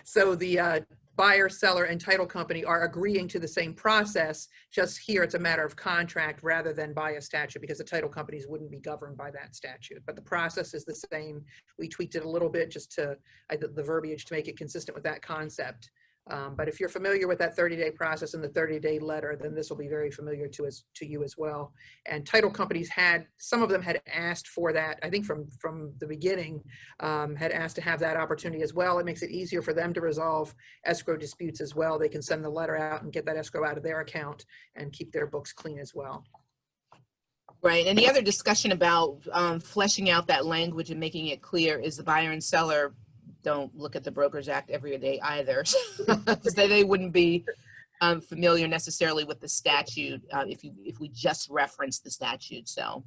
So the buyer, seller, and title company are agreeing to the same process. Just here, it's a matter of contract rather than by a statute, because the title companies wouldn't be governed by that statute. But the process is the same. We tweaked it a little bit just to the verbiage to make it consistent with that concept. But if you're familiar with that 30-day process and the 30-day letter, then this will be very familiar to you as well. And title companies some of them had asked for that, I think from the beginning, had asked to have that opportunity as well. It makes it easier for them to resolve escrow disputes as well. They can send the letter out and get that escrow out of their account and keep their books clean as well. Right, and the other discussion about fleshing out that language and making it clear is the buyer and seller don't look at the Brokers Act every day either. They wouldn't be familiar necessarily with the statute if we just reference the statute. So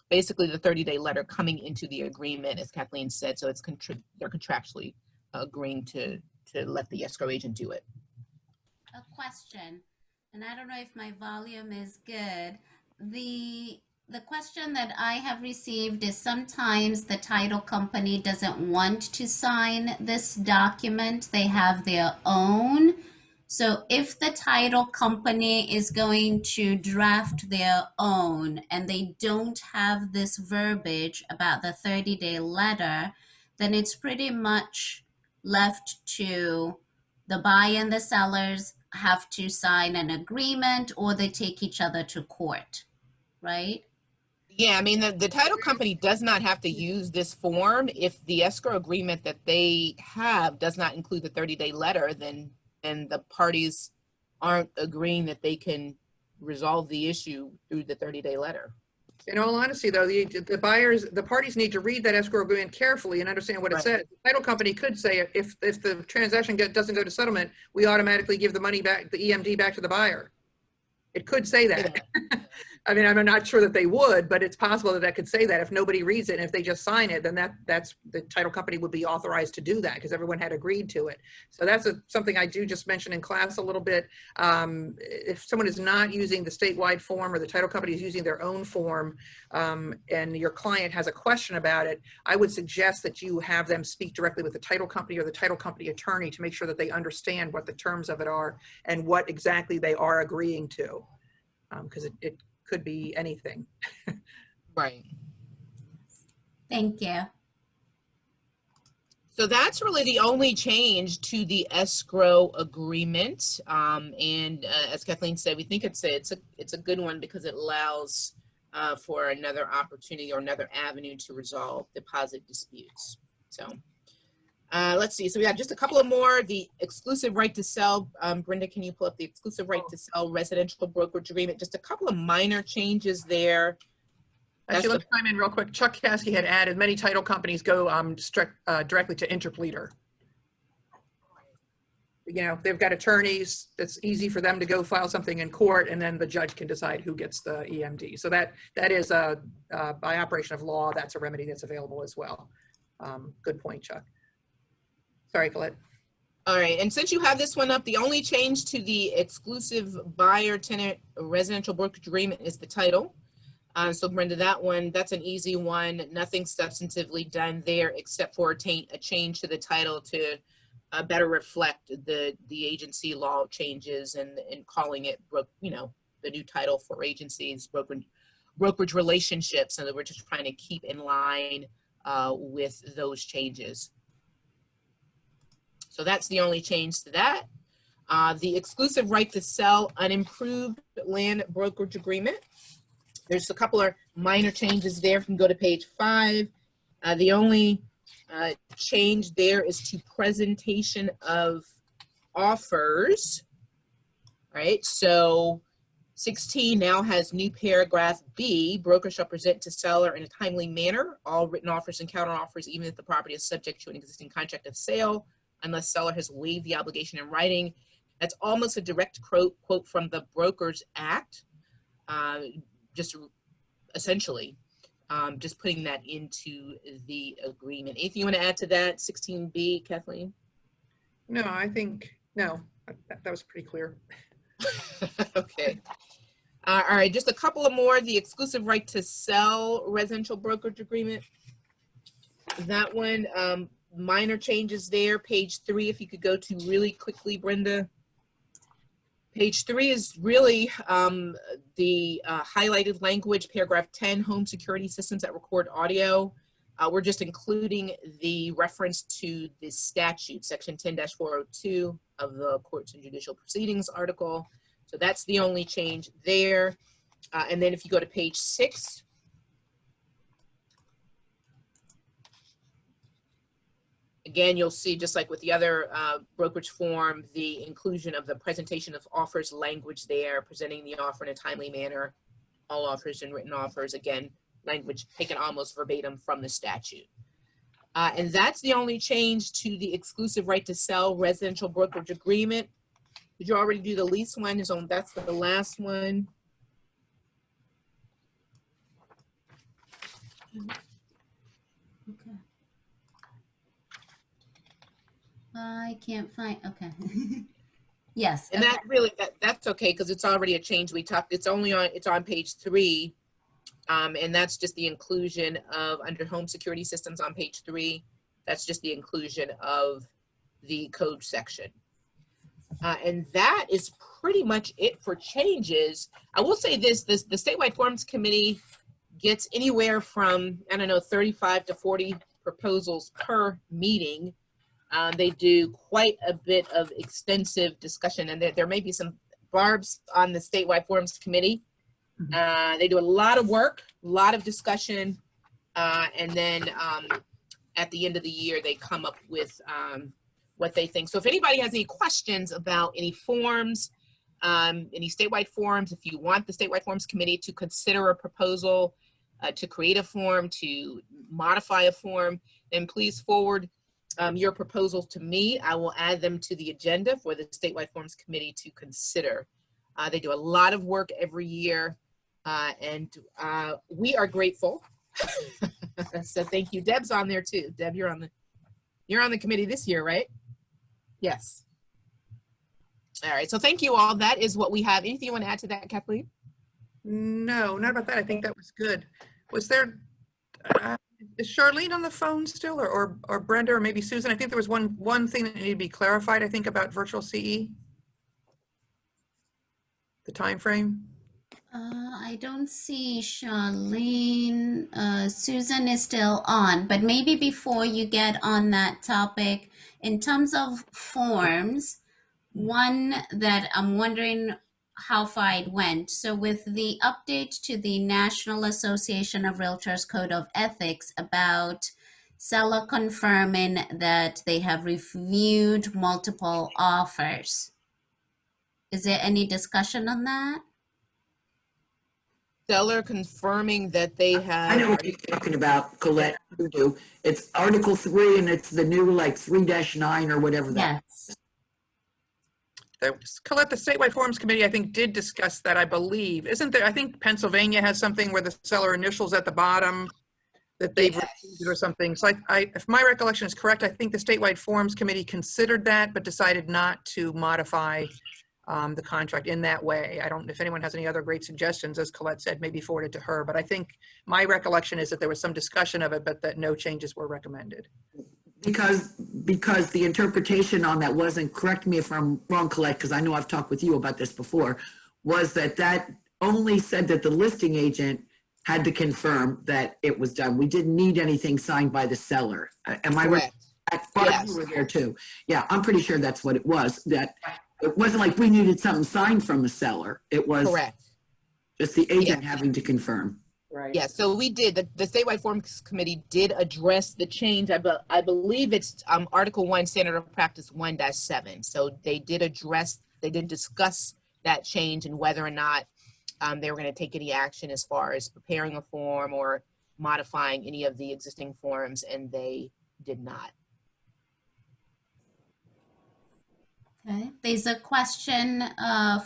basically the 30-day letter coming into the agreement, as Kathleen said, so they're contractually agreeing to let the escrow agent do it. A question, and I don't know if my volume is good. The question that I have received is sometimes the title company doesn't want to sign this document. They have their own. So if the title company is going to draft their own and they don't have this verbiage about the 30-day letter, then it's pretty much left to the buyer and the sellers have to sign an agreement, or they take each other to court, right? Yeah, I mean, the title company does not have to use this form. If the escrow agreement that they have does not include the 30-day letter, then the parties aren't agreeing that they can resolve the issue through the 30-day letter. In all honesty, though, the parties need to read that escrow agreement carefully and understand what it says. The title company could say, if the transaction doesn't go to settlement, we automatically give the money back, the EMD back to the buyer. It could say that. I mean, I'm not sure that they would, but it's possible that that could say that if nobody reads it, and if they just sign it, then that's the title company would be authorized to do that because everyone had agreed to it. So that's something I do just mention in class a little bit. If someone is not using the statewide form or the title company is using their own form, and your client has a question about it, I would suggest that you have them speak directly with the title company or the title company attorney to make sure that they understand what the terms of it are and what exactly they are agreeing to, because it could be anything. Right. Thank you. So that's really the only change to the escrow agreement. As Kathleen said, we think it's a good one because it allows for another opportunity or another avenue to resolve deposit disputes. So let's see. So we have just a couple of more. The exclusive right to sell. Brenda, can you pull up the exclusive right to sell residential brokerage agreement? Just a couple of minor changes there. Actually, let's chime in real quick. Chuck Caskey had added many title companies go directly to interpleader. You know, they've got attorneys. It's easy for them to go file something in court, and then the judge can decide who gets the EMD. So that is by operation of law, that's a remedy that's available as well. Good point, Chuck. Sorry, Colette. All right, and since you have this one up, the only change to the exclusive buyer-tenant residential brokerage agreement is the title. So Brenda, that's an easy one. Nothing substantively done there except for a change to the title to better reflect the agency law changes and calling it, the new title for agencies, brokerage relationships, and we're just trying to keep in line with those changes. So that's the only change to that. The exclusive right to sell unimproved land brokerage agreement. There's a couple of minor changes there. You can go to page 5. The only change there is to presentation of offers. All right, so 16 now has new paragraph B. Broker shall present to seller in a timely manner all written offers and counter offers, even if the property is subject to an existing contract of sale, unless seller has waived the obligation in writing. That's almost a direct quote from the Brokers Act. Just essentially, just putting that into the agreement. Anything you want to add to that, 16B, Kathleen? No, I think, no, that was pretty clear. Okay. All right, just a couple of more. The exclusive right to sell residential brokerage agreement. That one, minor changes there. Page 3, if you could go to really quickly, Brenda. Page 3 is really the highlighted language, paragraph 10, home security systems that record audio. We're just including the reference to the statute, section 10-402 of the Courts and Judicial Proceedings article. So that's the only change there. And then if you go to page 6, again, you'll see, just like with the other brokerage form, the inclusion of the presentation of offers language there, presenting the offer in a timely manner, all offers and written offers, again, language taken almost verbatim from the statute. And that's the only change to the exclusive right to sell residential brokerage agreement. Did you already do the lease one? That's the last one. Okay. I can't find, okay. Yes. And okay. that really, that's okay, because it's already a change we talked, it's on page 3. And that's just the inclusion of, under home security systems on page 3, that's just the inclusion of the code section. And that is pretty much it for changes. I will say this, the statewide forms committee gets anywhere from, 35 to 40 proposals per meeting. They do quite a bit of extensive discussion, and there may be some barbs on the statewide forums committee. They do a lot of work, a lot of discussion, and then at the end of the year, they come up with what they think. So if anybody has any questions about any forms, any statewide forms, if you want the statewide forms committee to consider a proposal to create a form, to modify a form, then please forward your proposals to me. I will add them to the agenda for the statewide forms committee to consider. They do a lot of work every year. And we are grateful. So thank you. Deb's on there too. Deb, you're on the committee this year, right? Yes. All right. So thank you all. That is what we have. Anything you want to add to that, Kathleen? No, not about that. I think that was good. Was there, is Charlene on the phone still, or Brenda, or maybe Susan? I think there was one thing that needed to be clarified, I think, about virtual CE. The time frame. I don't see Charlene. Susan is still on, but maybe before you get on that topic, in terms of forms, one that I'm wondering how far it went. So with the update to the National Association of Realtors Code of Ethics about seller confirming that they have reviewed multiple offers, is there any discussion on that? Seller confirming that they have. I know what you're talking about, Colette. You do. It's Article 3, and it's the new like 3-9 or whatever that. Yes. Colette, the statewide forms committee, I think, did discuss that, I believe. Isn't there, I think Pennsylvania has something where the seller initials at the bottom that they've received or something. So if my recollection is correct, I think the statewide forms committee considered that, but decided not to modify the contract in that way. I don't know if anyone has any other great suggestions, as Colette said, maybe forward it to her. But I think my recollection is that there was some discussion of it, but that no changes were recommended. Because the interpretation on that wasn't, correct me if I'm wrong, Colette, because I know I've talked with you about this before, was that only said that the listing agent had to confirm that it was done. We didn't need anything signed by the seller. Am I right? Yes. You were there too. Yeah, I'm pretty sure that's what it was. That it wasn't like we needed something signed from the seller. It was correct. Just the agent having to confirm. Right. Yeah, so we did, the statewide forms committee did address the change. I believe it's Article 1, Standard of Practice 1-7. So they did discuss that change and whether or not they were going to take any action as far as preparing a form or modifying any of the existing forms, and they did not. Okay, there's a question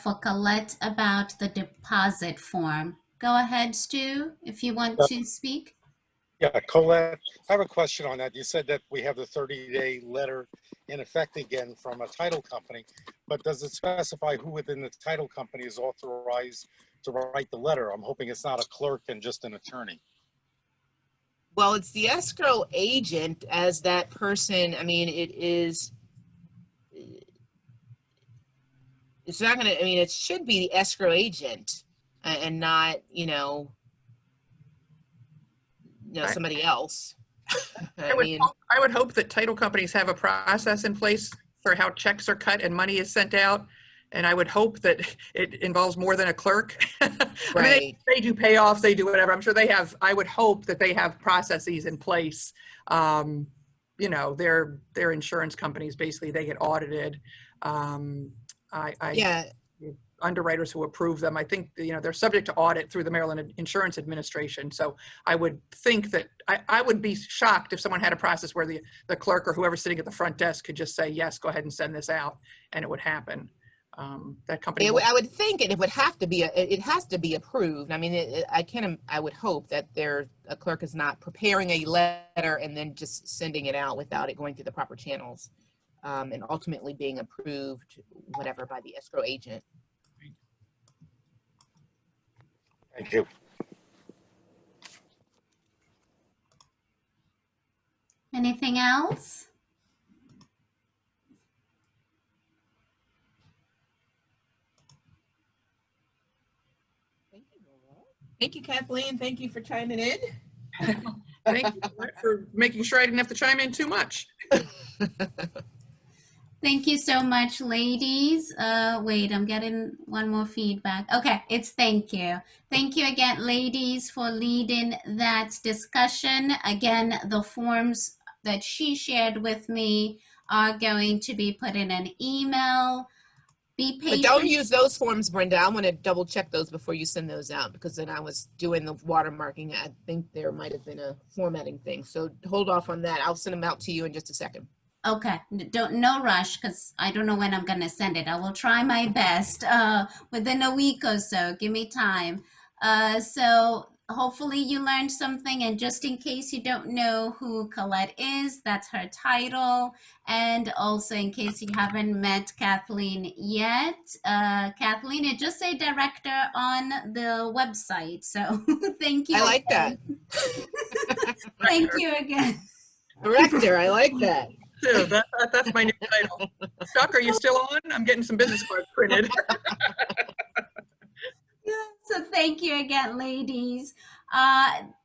for Colette about the deposit form. Go ahead, Stu, if you want to speak. Yeah, Colette, I have a question on that. You said that we have the 30-day letter in effect again from a title company, but does it specify who within the title company is authorized to write the letter? I'm hoping it's not a clerk and just an attorney. Well, it's the escrow agent as that person. I mean, it's not going to, I mean, it should be the escrow agent and not, somebody else. I would hope that title companies have a process in place for how checks are cut and money is sent out. And I would hope that it involves more than a clerk. Right. I mean, they do payoffs, they do whatever. I'm sure they have, I would hope that they have processes in place. Their insurance companies, basically, they get audited. Underwriters who approve them, I think, they're subject to audit through the Maryland Insurance Administration. So I would think that I would be shocked if someone had a process where the clerk or whoever's sitting at the front desk could just say, yes, go ahead and send this out, and it would happen. That company. I would think it would have to be it has to be approved. I mean, I would hope that a clerk is not preparing a letter and then just sending it out without it going through the proper channels, and ultimately being approved, whatever, by the escrow agent. Thank you. Anything else? Thank you, Kathleen. Thank you for chiming in. Thank you for making sure I didn't have to chime in too much. Thank you so much, ladies. Wait, I'm getting one more feedback. Okay, it's thank you. Thank you again, ladies, for leading that discussion. Again, the forms that she shared with me are going to be put in an email. Be patient. But don't use those forms, Brenda. I want to double check those before you send those out, because then I was doing the watermarking. I think there might have been a formatting thing. So hold off on that. I'll send them out to you in just a second. Okay, no rush, because I don't know when I'm going to send it. I will try my best within a week or so. Give me time. So hopefully you learned something, and just in case you don't know who Colette is, that's her title. And also in case you haven't met Kathleen yet, Kathleen, it just say director on the website. So thank you. I like that. Thank you again. Director, I like that. Too. That's my new title. Chuck, are you still on? I'm getting some business cards printed. So thank you again, ladies.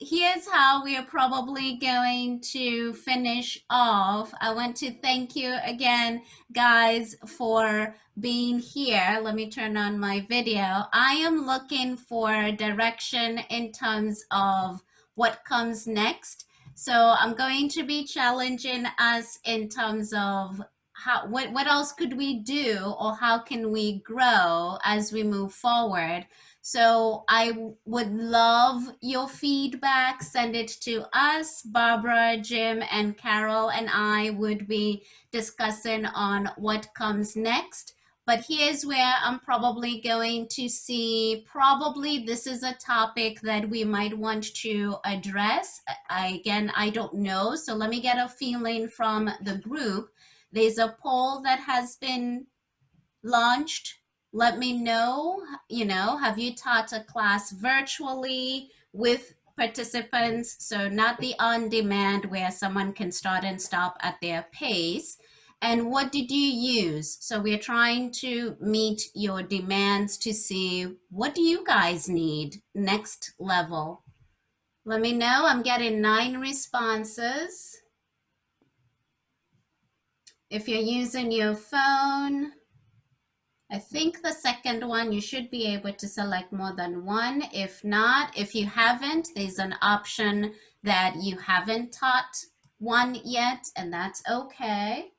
Here's how we are probably going to finish off. I want to thank you again, guys, for being here. Let me turn on my video. I am looking for direction in terms of what comes next. So I'm going to be challenging us in terms of what else could we do, or how can we grow as we move forward. So I would love your feedback. Send it to us. Barbara, Jim, and Carol and I would be discussing on what comes next. But here's where I'm probably going to see, probably this is a topic that we might want to address. Again, I don't know. So let me get a feeling from the group. There's a poll that has been launched. Let me know, have you taught a class virtually with participants? So not the on-demand where someone can start and stop at their pace. And what did you use? So we're trying to meet your demands to see, what do you guys need next level? Let me know. I'm getting 9 responses. If you're using your phone, I think the second one, you should be able to select more than one. If not, if you haven't, there's an option that you haven't taught one yet, and that's okay.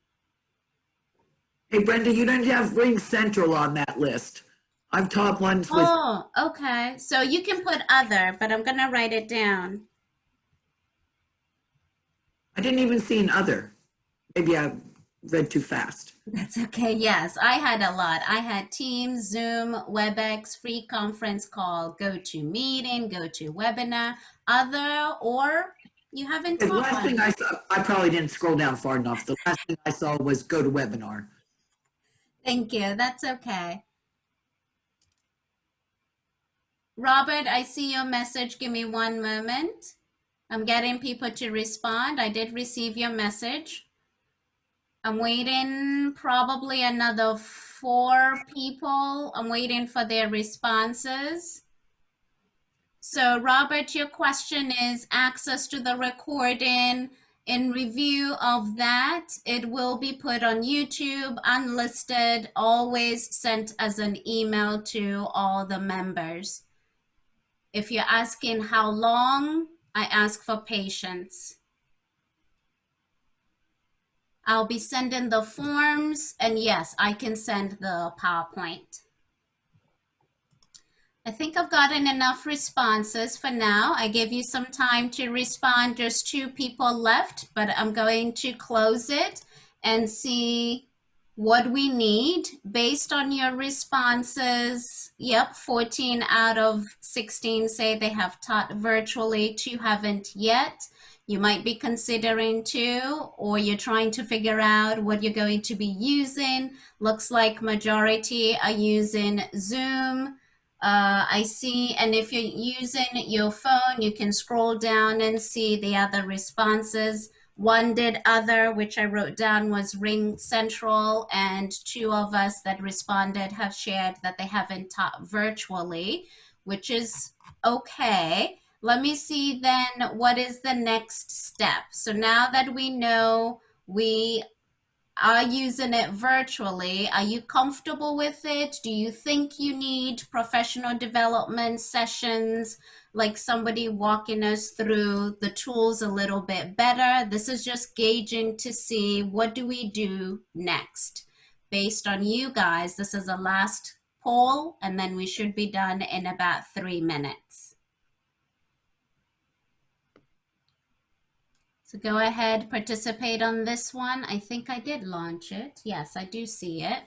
Hey, Brenda, you don't have Ring Central on that list. I've taught ones with. Oh, okay. So you can put other, but I'm going to write it down. I didn't even see an other. Maybe I read too fast. That's okay. Yes, I had a lot. I had Teams, Zoom, WebEx, free conference call, GoToMeeting, GoToWebinar, other, or you haven't The taught last one. thing I saw, I probably didn't scroll down far enough. The last thing I saw was GoToWebinar. Thank you. That's okay. Robert, I see your message. Give me one moment. I'm getting people to respond. I did receive your message. I'm waiting probably another 4 people. I'm waiting for their responses. So Robert, your question is access to the recording. In review of that, it will be put on YouTube, unlisted, always sent as an email to all the members. If you're asking how long, I ask for patience. I'll be sending the forms, and yes, I can send the PowerPoint. I think I've gotten enough responses for now. I gave you some time to respond. There's 2 people left, but I'm going to close it and see what we need based on your responses. Yep, 14 out of 16 say they have taught virtually, 2 haven't yet. You might be considering 2, or you're trying to figure out what you're going to be using. Looks like majority are using Zoom. I see, and if you're using your phone, you can scroll down and see the other responses. 1 did other, which I wrote down was Ring Central, and 2 of us that responded have shared that they haven't taught virtually, which is okay. Let me see then what is the next step. So now that we know we are using it virtually, are you comfortable with it? Do you think you need professional development sessions, like somebody walking us through the tools a little bit better? This is just gauging to see what do we do next. Based on you guys, this is a last poll, and then we should be done in about 3 minutes. So go ahead, participate on this one. I think I did launch it. Yes, I do see it.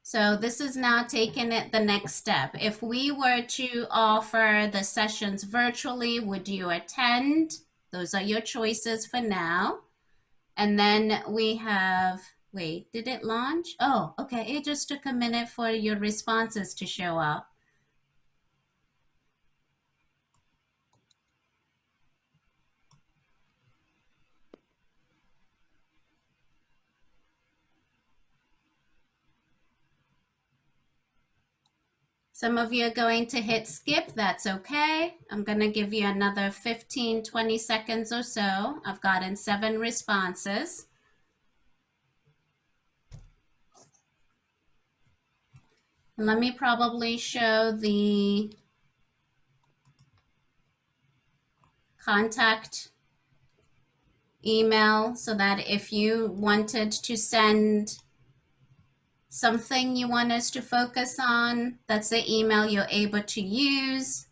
So this is now taking it the next step. If we were to offer the sessions virtually, would you attend? Those are your choices for now. And then we have, wait, did it launch? Oh, okay. It just took a minute for your responses to show up. Some of you are going to hit skip. That's okay. I'm going to give you another 15, 20 seconds or so. I've gotten 7 responses. And let me probably show the contact email so that if you wanted to send something you want us to focus on, that's the email you're able to use.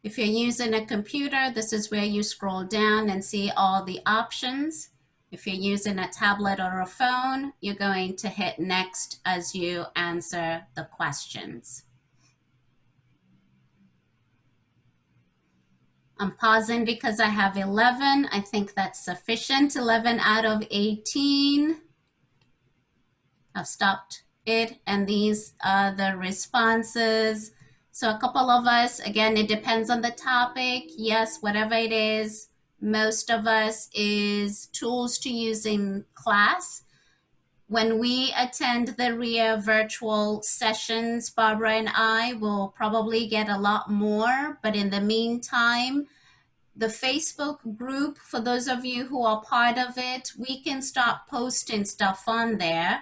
If you're using a computer, this is where you scroll down and see all the options. If you're using a tablet or a phone, you're going to hit next as you answer the questions. I'm pausing because I have 11. I think that's sufficient. 11 out of 18. I've stopped it, and these are the responses. So a couple of us, again, it depends on the topic. Yes, whatever it is, most of us is tools to use in class. When we attend the REAA virtual sessions, Barbara and I will probably get a lot more, but in the meantime, the Facebook group, for those of you who are part of it, we can start posting stuff on there.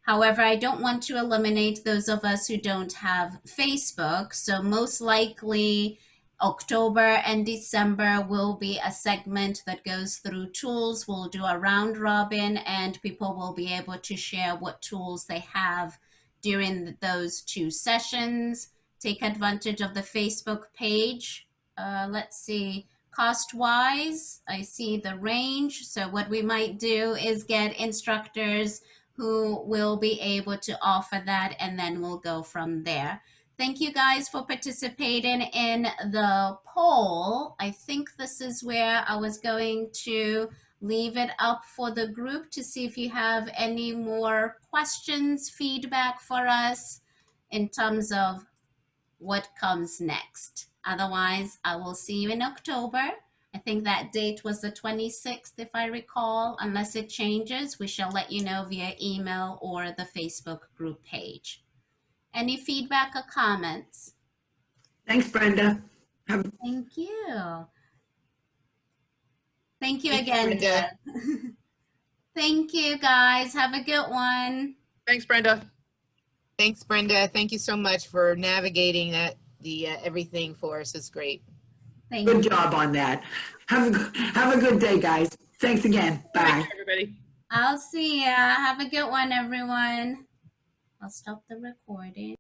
However, I don't want to eliminate those of us who don't have Facebook. So most likely October and December will be a segment that goes through tools. We'll do a round robin and people will be able to share what tools they have during those 2 sessions. Take advantage of the Facebook page. Let's see. Cost-wise, I see the range. So what we might do is get instructors who will be able to offer that, and then we'll go from there. Thank you guys for participating in the poll. I think this is where I was going to leave it up for the group to see if you have any more questions, feedback for us in terms of what comes next. Otherwise, I will see you in October. I think that date was the 26th, if I recall. Unless it changes, we shall let you know via email or the Facebook group page. Any feedback or comments? Thanks, Brenda. Thank you. Thank you Thanks, again, Brenda. Deb. Thank you, guys. Have a good one. Thanks, Brenda. Thanks, Brenda. Thank you so much for navigating that everything for us. It's great. Good job on that. Have a good day, guys. Thanks again. Bye. Thank you, everybody. I'll see ya. Have a good one, everyone. I'll stop the recording.